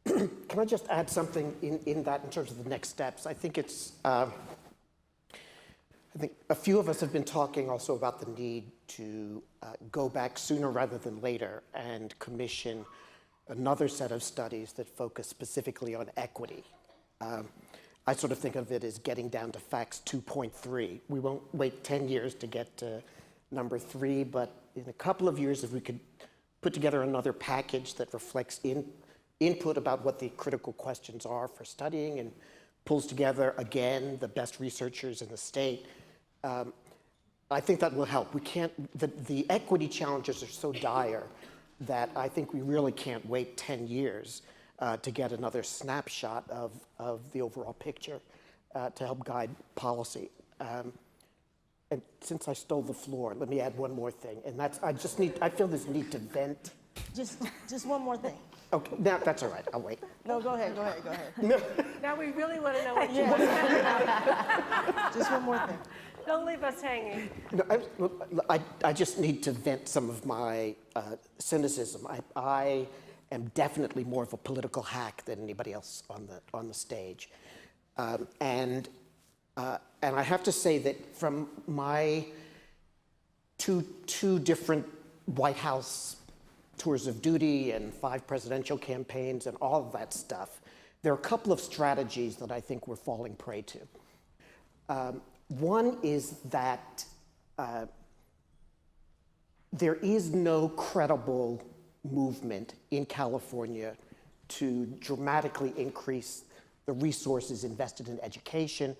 Can I just add something in that in terms of the next steps? I think I think a few of us have been talking also about the need to go back sooner rather than later and commission another set of studies that focus specifically on equity. I sort of think of it as getting down to facts 2.3. We won't wait 10 years to get to number 3, but in a couple of years, if we could put together another package that reflects input about what the critical questions are for studying and pulls together, again, the best researchers in the state, I think that will help. We can't, the equity challenges are so dire that I think we really can't wait 10 years to get another snapshot of the overall picture to help guide policy. And since I stole the floor, let me add one more thing, and that's, I feel this need to vent.
Just one more thing.
Okay, now that's all right, I'll wait.
No, go ahead.
Now we really want to know what you're saying about.
Just one more thing.
Don't leave us hanging.
No, I just need to vent some of my cynicism. I am definitely more of a political hack than anybody else on the stage, and I have to say that from my two different White House tours of duty and 5 presidential campaigns and all of that stuff, there are a couple of strategies that I think we're falling prey to. One is that there is no credible movement in California to dramatically increase the resources invested in education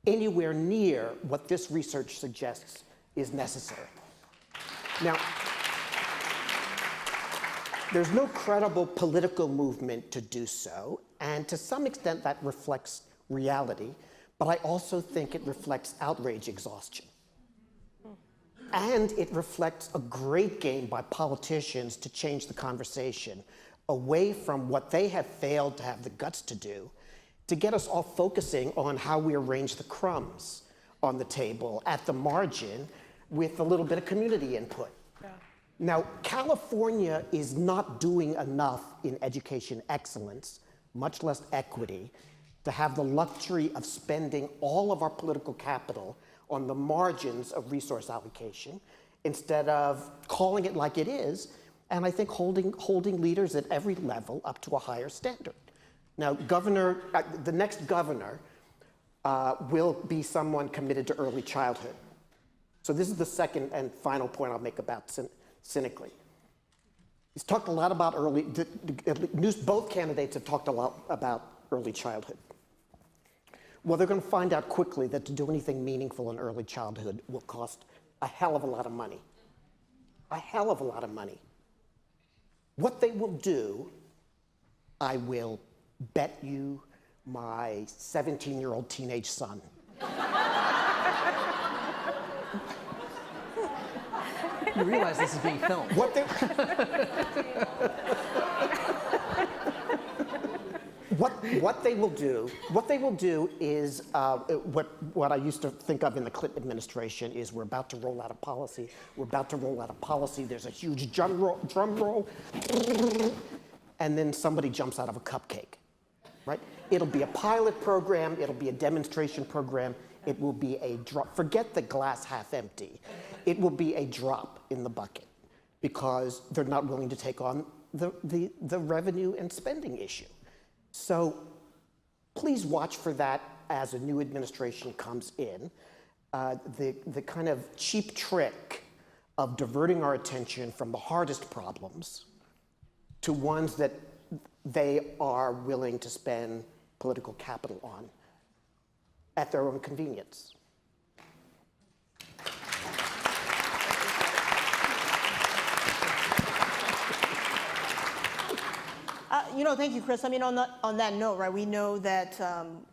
anywhere near what this research suggests is necessary. Now, there's no credible political movement to do so, and to some extent that reflects reality, but I also think it reflects outrage exhaustion. And it reflects a great game by politicians to change the conversation away from what they have failed to have the guts to do, to get us all focusing on how we arrange the crumbs on the table at the margin with a little bit of community input. Now, California is not doing enough in education excellence, much less equity, to have the luxury of spending all of our political capital on the margins of resource allocation instead of calling it like it is, and I think holding leaders at every level up to a higher standard. Now, the next governor will be someone committed to early childhood. So this is the second and final point I'll make about cynically. He's talked a lot about both candidates have talked a lot about early childhood. Well, they're going to find out quickly that to do anything meaningful in early childhood will cost a hell of a lot of money. A hell of a lot of money. What they will do, I will bet you my 17-year-old teenage son.
You realize this is being filmed.
What they will do is what I used to think of in the Clinton administration is we're about to roll out a policy. We're about to roll out a policy. There's a huge drum roll, and then somebody jumps out of a cupcake, right? It'll be a pilot program. It'll be a demonstration program. It will be a drop. Forget the glass half empty. It will be a drop in the bucket because they're not willing to take on the revenue and spending issue. So please watch for that as a new administration comes in. The kind of cheap trick of diverting our attention from the hardest problems to ones that they are willing to spend political capital on at their own convenience.
Thank you, Chris. I mean, on that note, right, we know that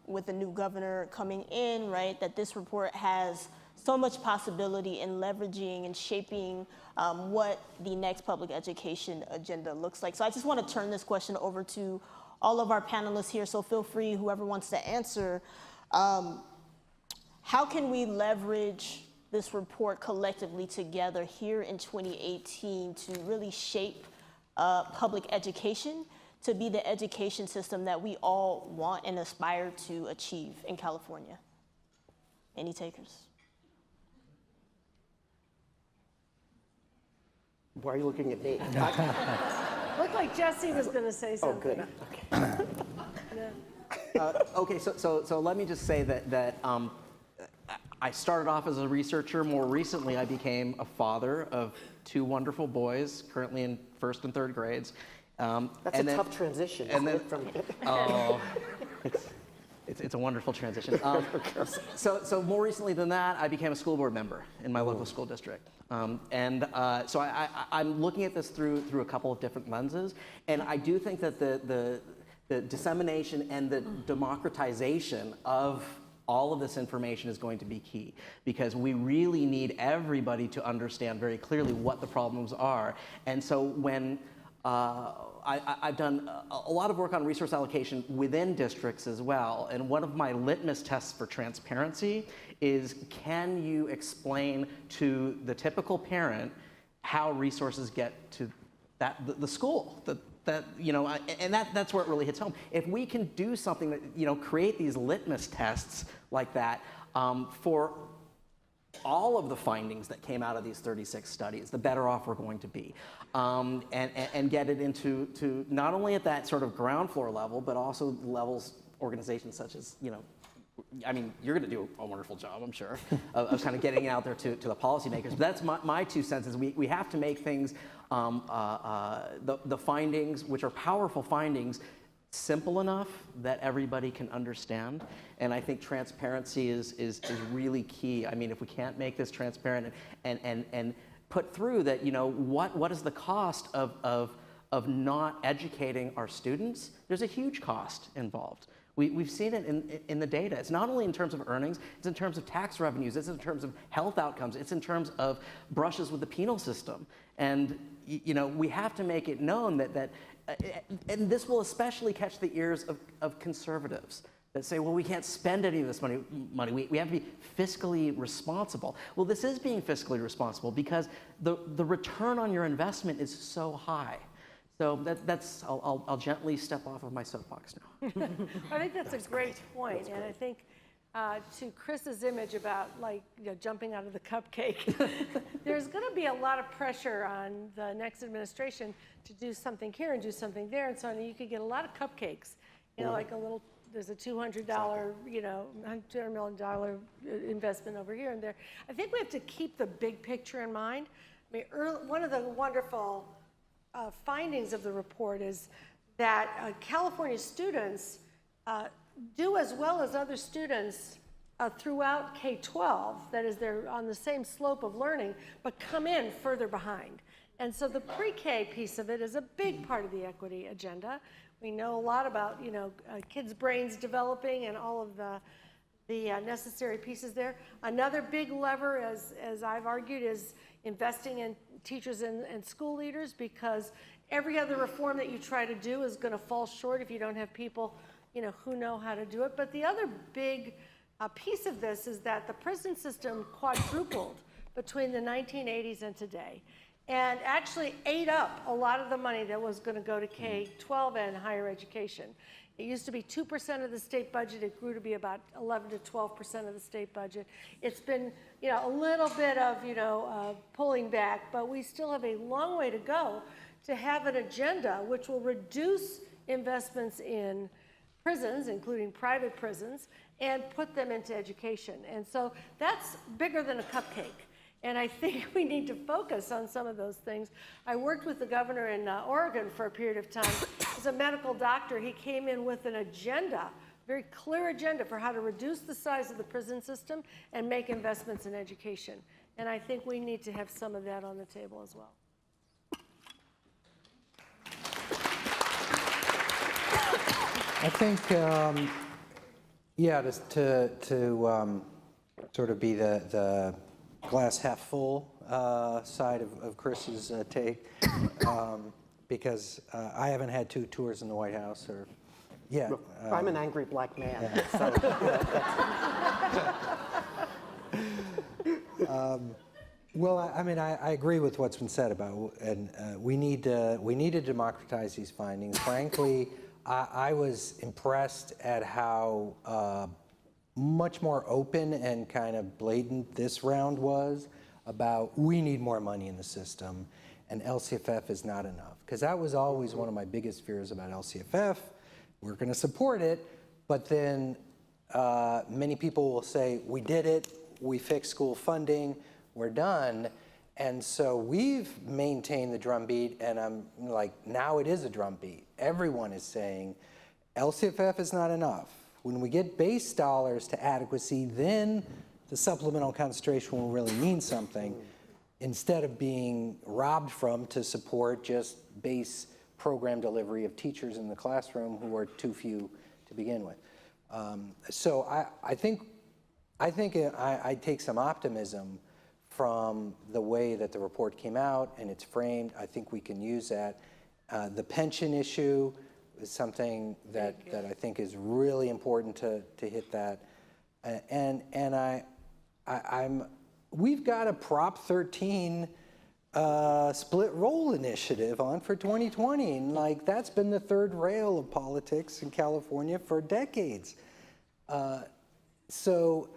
with the new governor coming in, right, that this report has so much possibility in leveraging and shaping what the next public education agenda looks like. So I just want to turn this question over to all of our panelists here. So feel free, whoever wants to answer. How can we leverage this report collectively together here in 2018 to really shape public education to be the education system that we all want and aspire to achieve in California? Any takers?
Why are you looking at me?
Looked like Jesse was going to say something.
Oh, good.
Okay, so let me just say that I started off as a researcher. More recently, I became a father of two wonderful boys, currently in first and third grades.
That's a tough transition, isn't it?
It's a wonderful transition. So more recently than that, I became a school board member in my local school district. So I'm looking at this through a couple of different lenses, and I do think that the dissemination and the democratization of all of this information is going to be key, because we really need everybody to understand very clearly what the problems are. And so when I've done a lot of work on resource allocation within districts as well, and one of my litmus tests for transparency is, can you explain to the typical parent how resources get to the school? That's where it really hits home. If we can do something that, create these litmus tests like that for all of the findings that came out of these 36 studies, the better off we're going to be. And get it into not only at that sort of ground floor level, but also levels, organizations such as, I mean, you're going to do a wonderful job, I'm sure, of kind of getting it out there to the policymakers. But that's my 2 cents, is we have to make things, the findings, which are powerful findings, simple enough that everybody can understand. And I think transparency is really key. I mean, if we can't make this transparent and put through that, what is the cost of not educating our students? There's a huge cost involved. We've seen it in the data. It's not only in terms of earnings, it's in terms of tax revenues, it's in terms of health outcomes, it's in terms of brushes with the penal system. And we have to make it known that and this will especially catch the ears of conservatives that say, well, we can't spend any of this money. We have to be fiscally responsible. Well, this is being fiscally responsible because the return on your investment is so high. So I'll gently step off of my soapbox now.
I think that's a great point, and I think to Chris's image about jumping out of the cupcake, there's going to be a lot of pressure on the next administration to do something here and do something there, and so you could get a lot of cupcakes, like a little. There's a $200, $200 million investment over here and there. I think we have to keep the big picture in mind. I mean, one of the wonderful findings of the report is that California students do as well as other students throughout K-12, that is, they're on the same slope of learning, but come in further behind. And so the pre-K piece of it is a big part of the equity agenda. We know a lot about, kids' brains developing and all of the necessary pieces there. Another big lever, as I've argued, is investing in teachers and school leaders, because every other reform that you try to do is going to fall short if you don't have people, who know how to do it. But the other big piece of this is that the prison system quadrupled between the 1980s and today, and actually ate up a lot of the money that was going to go to K-12 and higher education. It used to be 2% of the state budget. It grew to be about 11 to 12% of the state budget. It's been, a little bit of, pulling back, but we still have a long way to go to have an agenda which will reduce investments in prisons, including private prisons, and put them into education. And so that's bigger than a cupcake. And I think we need to focus on some of those things. I worked with the governor in Oregon for a period of time. As a medical doctor, he came in with an agenda, very clear agenda for how to reduce the size of the prison system and make investments in education. And I think we need to have some of that on the table as well.
I think, to sort of be the glass half full side of Chris's take, because I haven't had 2 tours in the White House, or
I'm an angry black man.
Well, I agree with what's been said about, and we need to democratize these findings. Frankly, I was impressed at how much more open and kind of blatant this round was about we need more money in the system and LCFF is not enough. Because that was always one of my biggest fears about LCFF. We're going to support it, but then many people will say, we did it, we fixed school funding, we're done. And so we've maintained the drumbeat, and I'm like, now it is a drumbeat. Everyone is saying LCFF is not enough. When we get base dollars to adequacy, then the supplemental concentration will really mean something, instead of being robbed from to support just base program delivery of teachers in the classroom who are too few to begin with. So I think I take some optimism from the way that the report came out and it's framed. I think we can use that. The pension issue is something that I think is really important to hit that. We've got a Prop 13 split roll initiative on for 2020, and that's been the third rail of politics in California for decades. So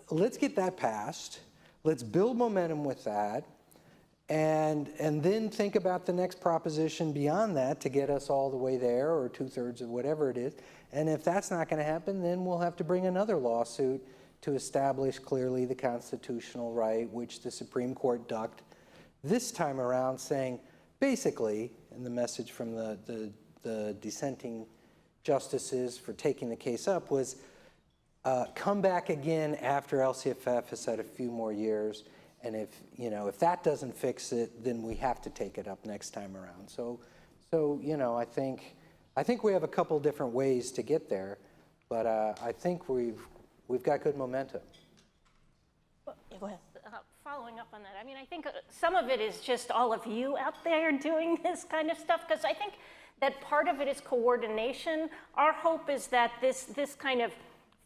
let's get that passed. Let's build momentum with that, and then think about the next proposition beyond that to get us all the way there, or 2/3 of whatever it is. And if that's not going to happen, then we'll have to bring another lawsuit to establish clearly the constitutional right, which the Supreme Court ducked this time around, saying basically, and the message from the dissenting justices for taking the case up was, come back again after LCFF has had a few more years, and if that doesn't fix it, then we have to take it up next time around. So I think we have a couple different ways to get there, but I think we've got good momentum.
Yeah, go ahead.
Following up on that, I think some of it is just all of you out there doing this kind of stuff, because I think that part of it is coordination. Our hope is that this kind of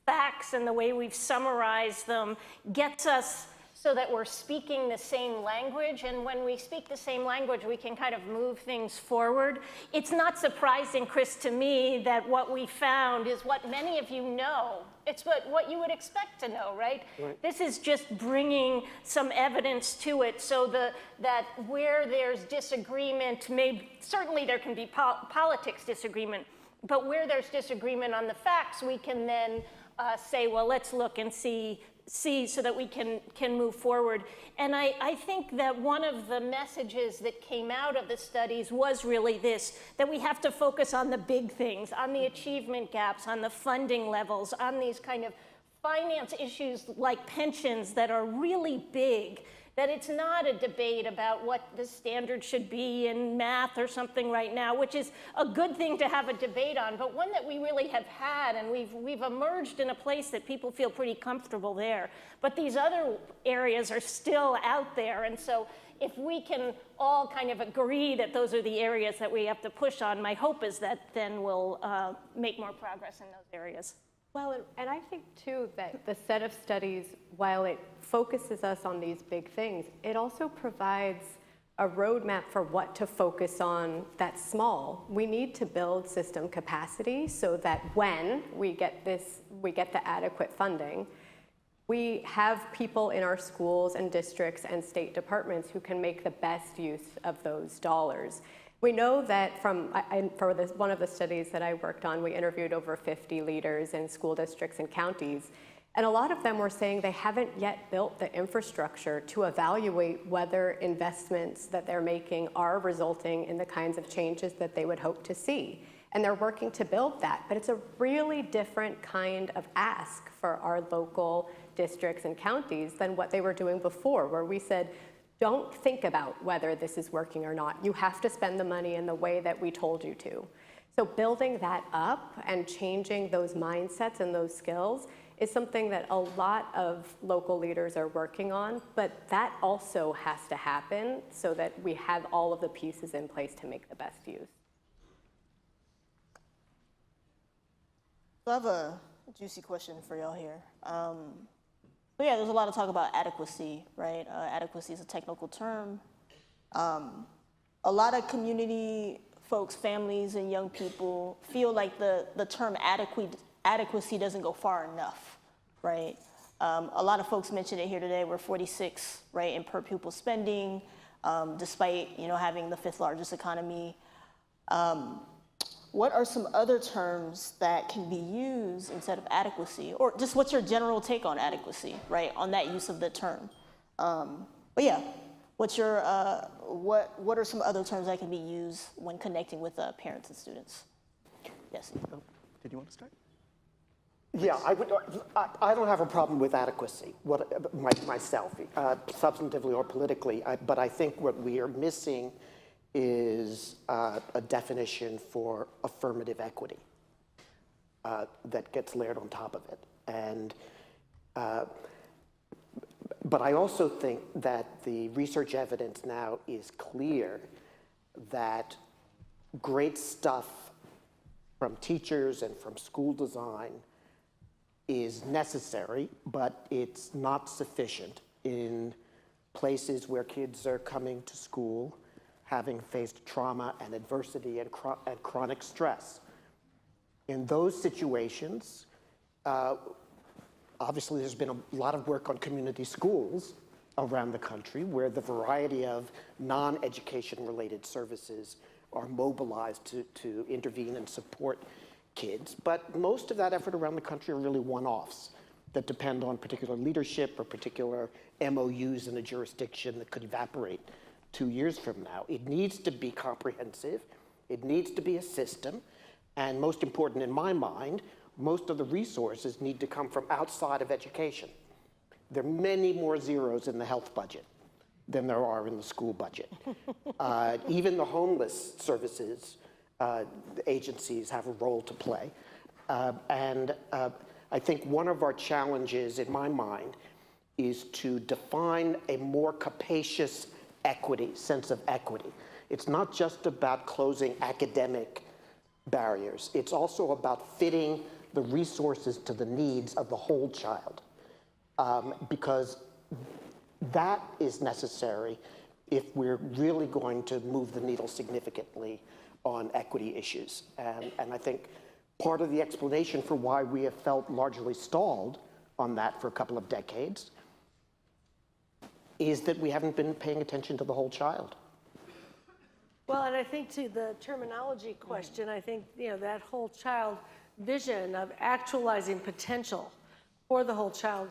facts and the way we've summarized them gets us so that we're speaking the same language, and when we speak the same language, we can kind of move things forward. It's not surprising, Chris, to me, that what we found is what many of you know. It's what you would expect to know, right? This is just bringing some evidence to it so that where there's disagreement, certainly there can be politics disagreement, but where there's disagreement on the facts, we can then say, well, let's look and see so that we can move forward. And I think that one of the messages that came out of the studies was really this, that we have to focus on the big things, on the achievement gaps, on the funding levels, on these kind of finance issues like pensions that are really big that it's not a debate about what the standard should be in math or something right now, which is a good thing to have a debate on, but one that we really have had, and we've emerged in a place that people feel pretty comfortable there. But these other areas are still out there, and so if we can all kind of agree that those are the areas that we have to push on, my hope is that then we'll make more progress in those areas.
Well, and I think too that the set of studies, while it focuses us on these big things, it also provides a roadmap for what to focus on that's small. We need to build system capacity so that when we get the adequate funding, we have people in our schools and districts and state departments who can make the best use of those dollars. We know that for one of the studies that I worked on, we interviewed over 50 leaders in school districts and counties, and a lot of them were saying they haven't yet built the infrastructure to evaluate whether investments that they're making are resulting in the kinds of changes that they would hope to see. And they're working to build that, but it's a really different kind of ask for our local districts and counties than what they were doing before, where we said, don't think about whether this is working or not. You have to spend the money in the way that we told you to. So building that up and changing those mindsets and those skills is something that a lot of local leaders are working on, but that also has to happen so that we have all of the pieces in place to make the best use.
So I have a juicy question for y'all here. But yeah, there's a lot of talk about adequacy, right? Adequacy is a technical term. A lot of community folks, families, and young people feel like the term adequacy doesn't go far enough, right? A lot of folks mentioned it here today. We're 46, right, in per pupil spending, despite having the 5th largest economy. What are some other terms that can be used instead of adequacy? Or just what's your general take on adequacy, right, on that use of the term? But yeah, what's your, what are some other terms that can be used when connecting with parents and students? Yes.
Did you want to start? Yeah, I don't have a problem with adequacy myself, substantively or politically, but I think what we are missing is a definition for affirmative equity that gets layered on top of it. And, but I also think that the research evidence now is clear that great stuff from teachers and from school design is necessary, but it's not sufficient in places where kids are coming to school having faced trauma and adversity and chronic stress. In those situations, obviously there's been a lot of work on community schools around the country where the variety of non-education related services are mobilized to intervene and support kids. But most of that effort around the country are really one-offs that depend on particular leadership or particular MOUs in a jurisdiction that could evaporate 2 years from now. It needs to be comprehensive. It needs to be a system. And most important in my mind, most of the resources need to come from outside of education. There are many more zeros in the health budget than there are in the school budget. Even the homeless services agencies have a role to play. And I think one of our challenges in my mind is to define a more capacious sense of equity. It's not just about closing academic barriers. It's also about fitting the resources to the needs of the whole child, because that is necessary if we're really going to move the needle significantly on equity issues. And I think part of the explanation for why we have felt largely stalled on that for a couple of decades is that we haven't been paying attention to the whole child.
Well, and I think to the terminology question, I think that whole child vision of actualizing potential for the whole child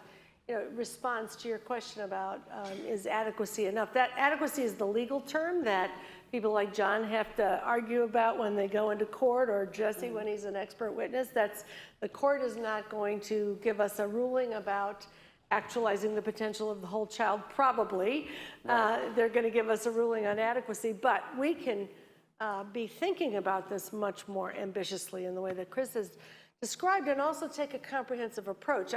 responds to your question about is adequacy enough. That adequacy is the legal term that people like John have to argue about when they go into court, or Jesse when he's an expert witness. The court is not going to give us a ruling about actualizing the potential of the whole child, probably. They're going to give us a ruling on adequacy, but we can be thinking about this much more ambitiously in the way that Chris has described, and also take a comprehensive approach.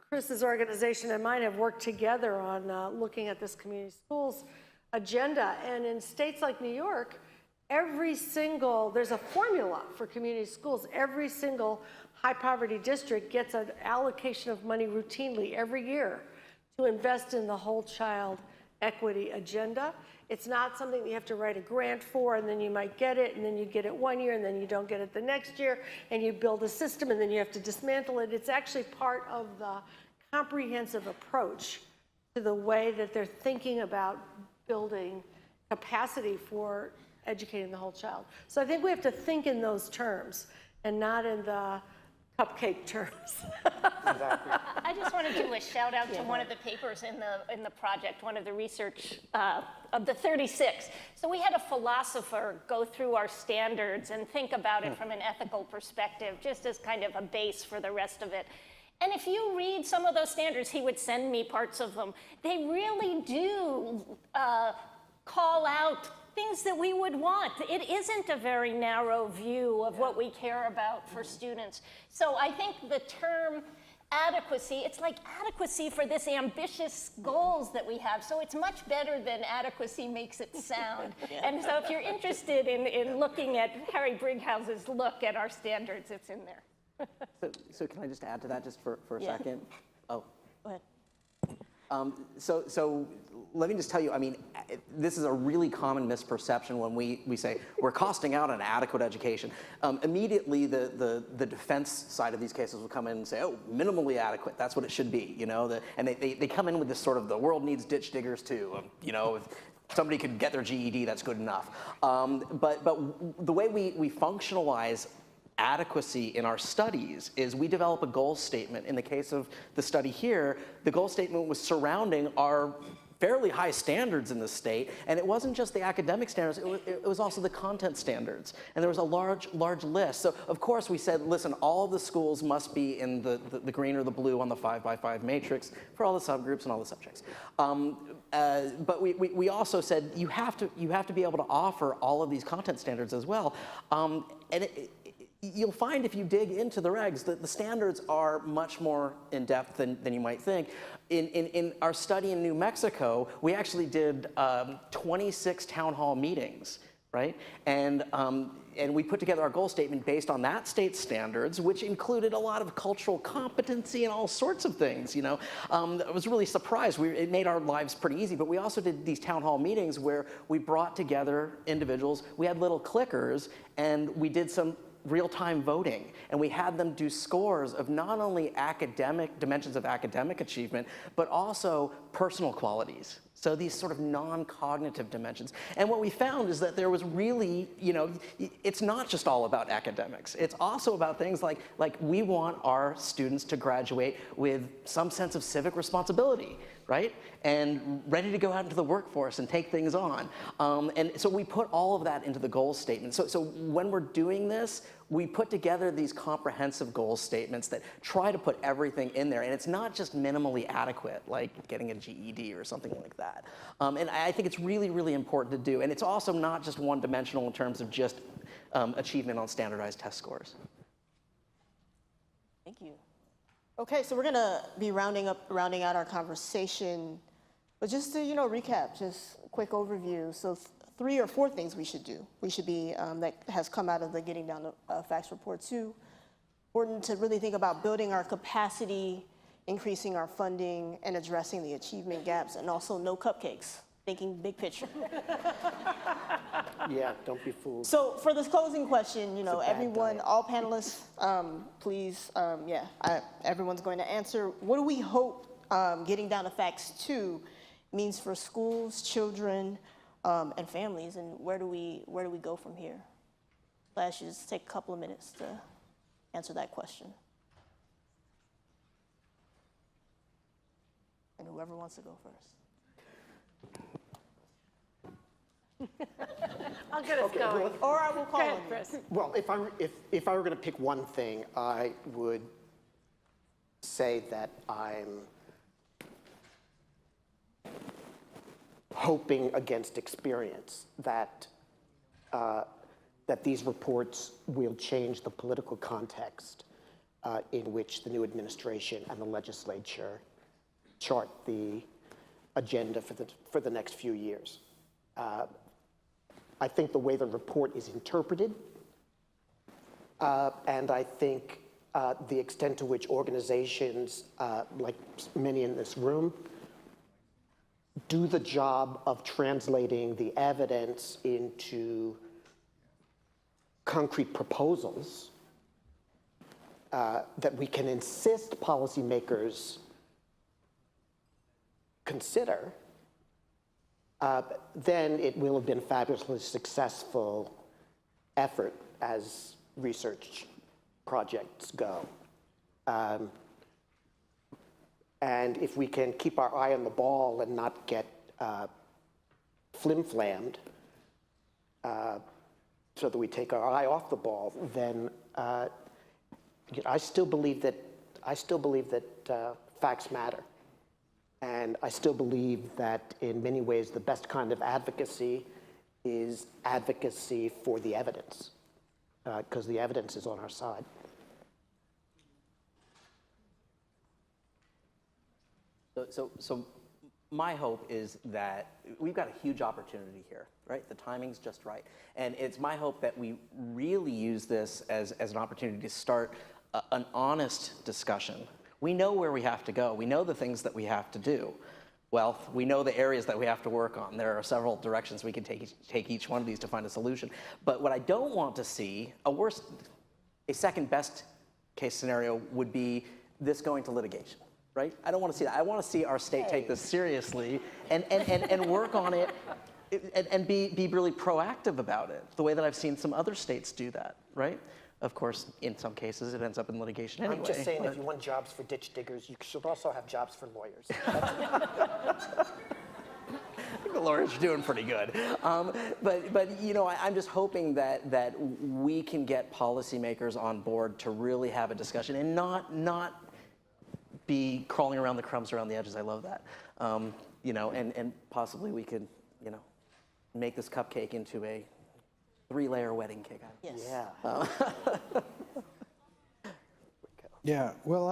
Chris's organization and mine have worked together on looking at this community schools agenda, and in states like New York, there's a formula for community schools. Every single high poverty district gets an allocation of money routinely every year to invest in the whole child equity agenda. It's not something that you have to write a grant for, and then you might get it, and then you get it one year, and then you don't get it the next year, and you build a system, and then you have to dismantle it. It's actually part of the comprehensive approach to the way that they're thinking about building capacity for educating the whole child. So I think we have to think in those terms and not in the cupcake terms.
I just want to do a shout out to one of the papers in the project, one of the research of the 36. So we had a philosopher go through our standards and think about it from an ethical perspective, just as kind of a base for the rest of it. And if you read some of those standards, he would send me parts of them. They really do call out things that we would want. It isn't a very narrow view of what we care about for students. So I think the term adequacy, it's like adequacy for this ambitious goals that we have. So it's much better than adequacy makes it sound. And so if you're interested in looking at Harry Brighouse's look at our standards, it's in there.
So can I just add to that just for a
Yeah.
second? Oh.
Go ahead.
So let me just tell you, I mean, this is a really common misperception when we say we're costing out an adequate education. Immediately, the defense side of these cases will come in and say, oh, minimally adequate, that's what it should be, you know? And they come in with this sort of, the world needs ditch diggers too, you know? If somebody could get their GED, that's good enough. But the way we functionalize adequacy in our studies is we develop a goal statement. In the case of the study here, the goal statement was surrounding our fairly high standards in the state, and it wasn't just the academic standards, it was also the content standards. And there was a large list. So of course we said, listen, all of the schools must be in the green or the blue on the 5x5 matrix for all the subgroups and all the subjects. But we also said you have to be able to offer all of these content standards as well. And you'll find if you dig into the regs that the standards are much more in depth than you might think. In our study in New Mexico, we actually did 26 town hall meetings, right? And we put together our goal statement based on that state's standards, which included a lot of cultural competency and all sorts of things, you know. I was really surprised. It made our lives pretty easy, but we also did these town hall meetings where we brought together individuals. We had little clickers, and we did some real-time voting, and we had them do scores of not only academic dimensions of academic achievement, but also personal qualities. So these sort of non-cognitive dimensions. And what we found is that there was really, you know, it's not just all about academics. It's also about things like we want our students to graduate with some sense of civic responsibility, right? And ready to go out into the workforce and take things on. And so we put all of that into the goal statement. So when we're doing this, we put together these comprehensive goal statements that try to put everything in there. And it's not just minimally adequate, like getting a GED or something like that. And I think it's really, really important to do. And it's also not just one-dimensional in terms of just achievement on standardized test scores.
Thank you. Okay, so we're gonna be rounding out our conversation, but just to recap, just a quick overview. So 3 or 4 things we should do. We should be that has come out of the Getting Down to Facts report too. Important to really think about building our capacity, increasing our funding, and addressing the achievement gaps, and also no cupcakes. Thinking big picture.
Yeah, don't be fooled.
So for this closing question,
a bad
everyone,
diet.
all panelists, please, everyone's going to answer. What do we hope Getting Down to Facts 2 means for schools, children, and families, and where do we go from here? Let's just take a couple of minutes to answer that question. And whoever wants to go first.
I'll get us going.
Or I will call
Go ahead,
on you.
Chris.
Well, if I were going to pick one thing, I would say that I'm hoping against experience that that these reports will change the political context in which the new administration and the legislature chart the agenda for the next few years. I think the way the report is interpreted, and I think the extent to which organizations, like many in this room, do the job of translating the evidence into concrete proposals that we can insist policymakers consider, then it will have been a fabulously successful effort as research projects go. And if we can keep our eye on the ball and not get flim-flammed so that we take our eye off the ball, then I still believe that facts matter. And I still believe that in many ways the best kind of advocacy is advocacy for the evidence, because the evidence is on our side.
So my hope is that we've got a huge opportunity here, right? The timing's just right. And it's my hope that we really use this as an opportunity to start an honest discussion. We know where we have to go. We know the things that we have to do. Well, we know the areas that we have to work on. There are several directions we can take each one of these to find a solution. But what I don't want to see, a second best case scenario would be this going to litigation. Right? I don't want to see that. I want to see our state take this seriously and work on it and be really proactive about it, the way that I've seen some other states do that, right? Of course, in some cases, it ends up in litigation anyway.
I'm just saying, if you want jobs for ditch diggers, you should also have jobs for lawyers.
I think the lawyers are doing pretty good. But you know, I'm just hoping that we can get policymakers on board to really have a discussion and not be crawling around the crumbs around the edges. I love that. You know, and possibly we could, you know, make this cupcake into a 3-layer wedding cake.
Yes.
Yeah.
Yeah, well,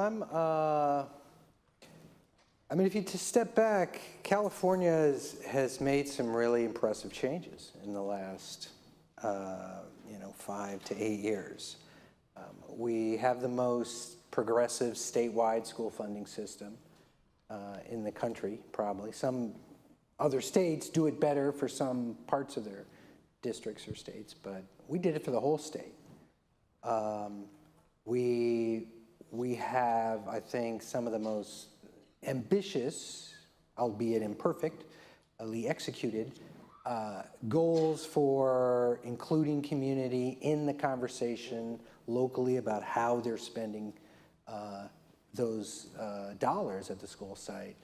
I mean, if you just step back, California has made some really impressive changes in the last, 5 to 8 years. We have the most progressive statewide school funding system in the country, probably. Some other states do it better for some parts of their districts or states, but we did it for the whole state. We have, I think, some of the most ambitious, albeit imperfectly executed, goals for including community in the conversation locally about how they're spending those dollars at the school site.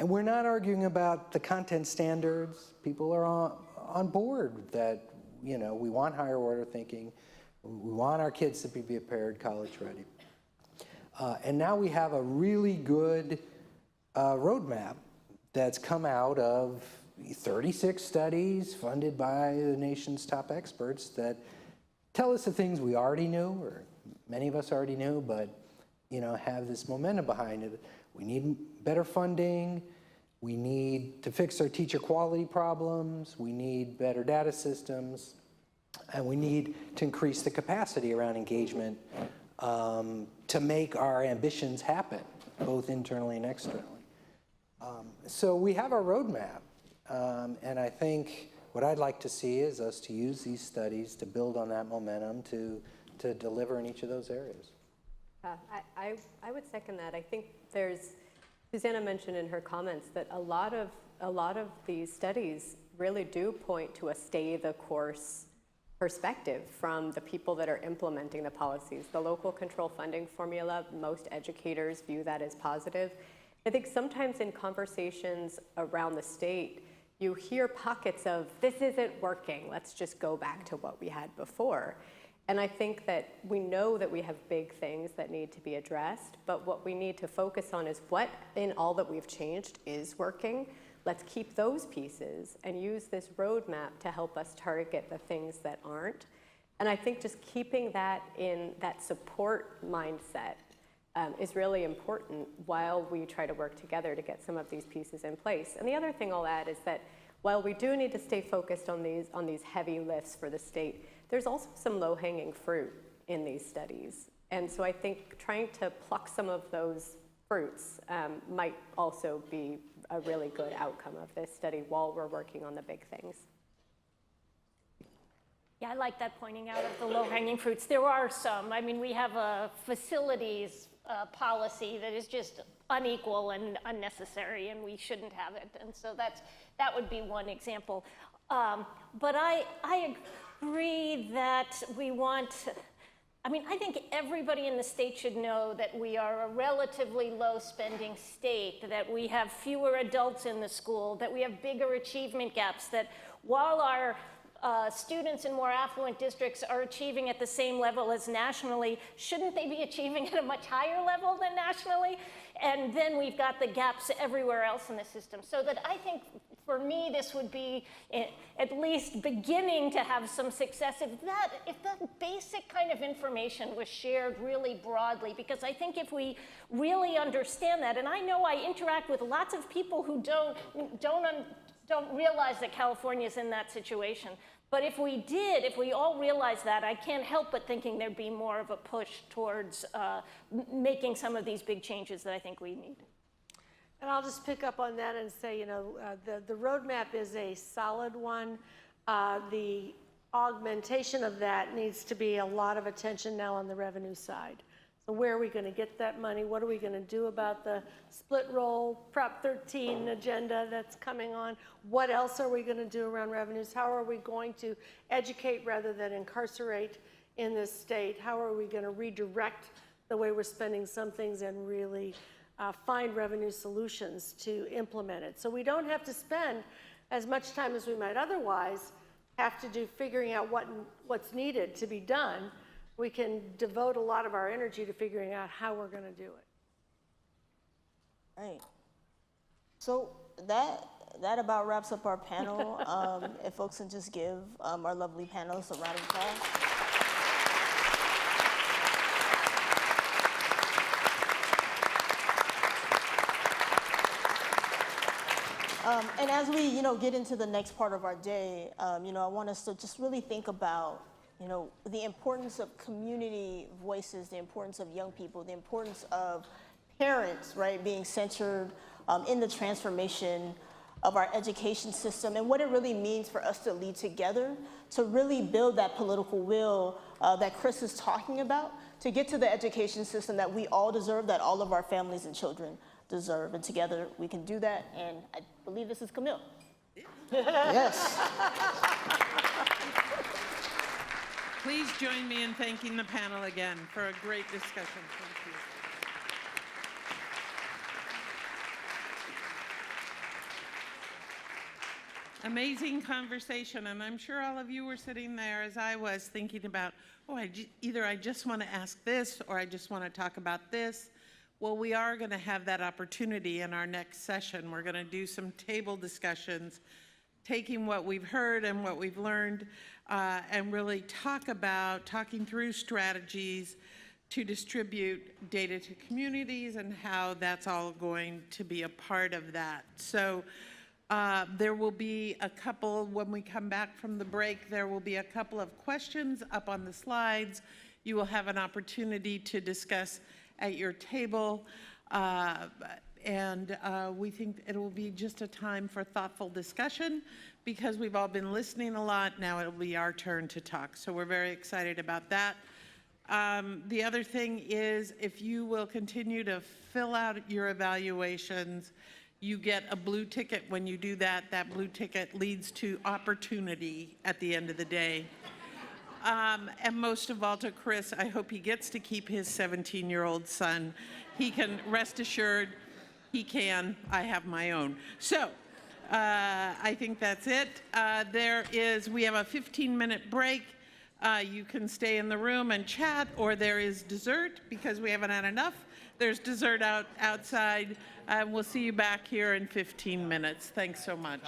And we're not arguing about the content standards. People are on board that, you know, we want higher order thinking. We want our kids to be prepared, college ready. And now we have a really good roadmap that's come out of 36 studies funded by the nation's top experts that tell us the things we already knew, or many of us already knew, but you know, have this momentum behind it. We need better funding. We need to fix our teacher quality problems. We need better data systems. And we need to increase the capacity around engagement to make our ambitions happen, both internally and externally. So we have our roadmap. And I think what I'd like to see is us to use these studies to build on that momentum to deliver in each of those areas.
I would second that. I think Susanna mentioned in her comments that a lot of these studies really do point to a stay the course perspective from the people that are implementing the policies. The local control funding formula, most educators view that as positive. I think sometimes in conversations around the state, you hear pockets of, this isn't working, let's just go back to what we had before. And I think that we know that we have big things that need to be addressed, but what we need to focus on is what in all that we've changed is working. Let's keep those pieces and use this roadmap to help us target the things that aren't. And I think just keeping that in that support mindset is really important while we try to work together to get some of these pieces in place. And the other thing I'll add is that while we do need to stay focused on these heavy lifts for the state, there's also some low-hanging fruit in these studies. And so I think trying to pluck some of those fruits might also be a really good outcome of this study while we're working on the big things.
Yeah, I like that pointing out of the low-hanging fruits. There are some. I mean, we have a facilities policy that is just unequal and unnecessary, and we shouldn't have it. And so that would be one example. But I agree that we want, I mean, I think everybody in the state should know that we are a relatively low spending state, that we have fewer adults in the school, that we have bigger achievement gaps, that while our students in more affluent districts are achieving at the same level as nationally, shouldn't they be achieving at a much higher level than nationally? And then we've got the gaps everywhere else in the system. So that I think for me, this would be at least beginning to have some success if that basic kind of information was shared really broadly, because I think if we really understand that, and I know I interact with lots of people who don't realize that California is in that situation. But if we all realized that, I can't help but thinking there'd be more of a push towards making some of these big changes that I think we need.
And I'll just pick up on that and say, you know, the roadmap is a solid one. The augmentation of that needs to be a lot of attention now on the revenue side. So where are we going to get that money? What are we going to do about the split roll Prop 13 agenda that's coming on? What else are we going to do around revenues? How are we going to educate rather than incarcerate in this state? How are we going to redirect the way we're spending some things and really find revenue solutions to implement it? So we don't have to spend as much time as we might otherwise have to do figuring out what's needed to be done. We can devote a lot of our energy to figuring out how we're going to do it.
Right. So that about wraps up our panel. If folks can just give our lovely panelists a round of applause. And as we, get into the next part of our day, I want us to just really think about the importance of community voices, the importance of young people, the importance of parents, right, being centered in the transformation of our education system and what it really means for us to lead together to really build that political will that Chris is talking about to get to the education system that we all deserve, that all of our families and children deserve. And together we can do that. And I believe this is Camille. Yes.
Please join me in thanking the panel again for a great discussion. Thank you. Amazing conversation, and I'm sure all of you were sitting there as I was thinking about, either I just want to ask this or I just want to talk about this. Well, we are going to have that opportunity in our next session. We're going to do some table discussions, taking what we've heard and what we've learned, and really talking through strategies to distribute data to communities and how that's all going to be a part of that. So there will be a couple, when we come back from the break, there will be a couple of questions up on the slides. You will have an opportunity to discuss at your table. And we think it will be just a time for thoughtful discussion because we've all been listening a lot. Now it'll be our turn to talk. So we're very excited about that. The other thing is if you will continue to fill out your evaluations, you get a blue ticket when you do that. That blue ticket leads to opportunity at the end of the day. And most of all to Chris, I hope he gets to keep his 17-year-old son. He can rest assured he can. I have my own. So I think that's it. We have a 15-minute break. You can stay in the room and chat, or there is dessert because we haven't had enough. There's dessert outside. We'll see you back here in 15 minutes. Thanks so much.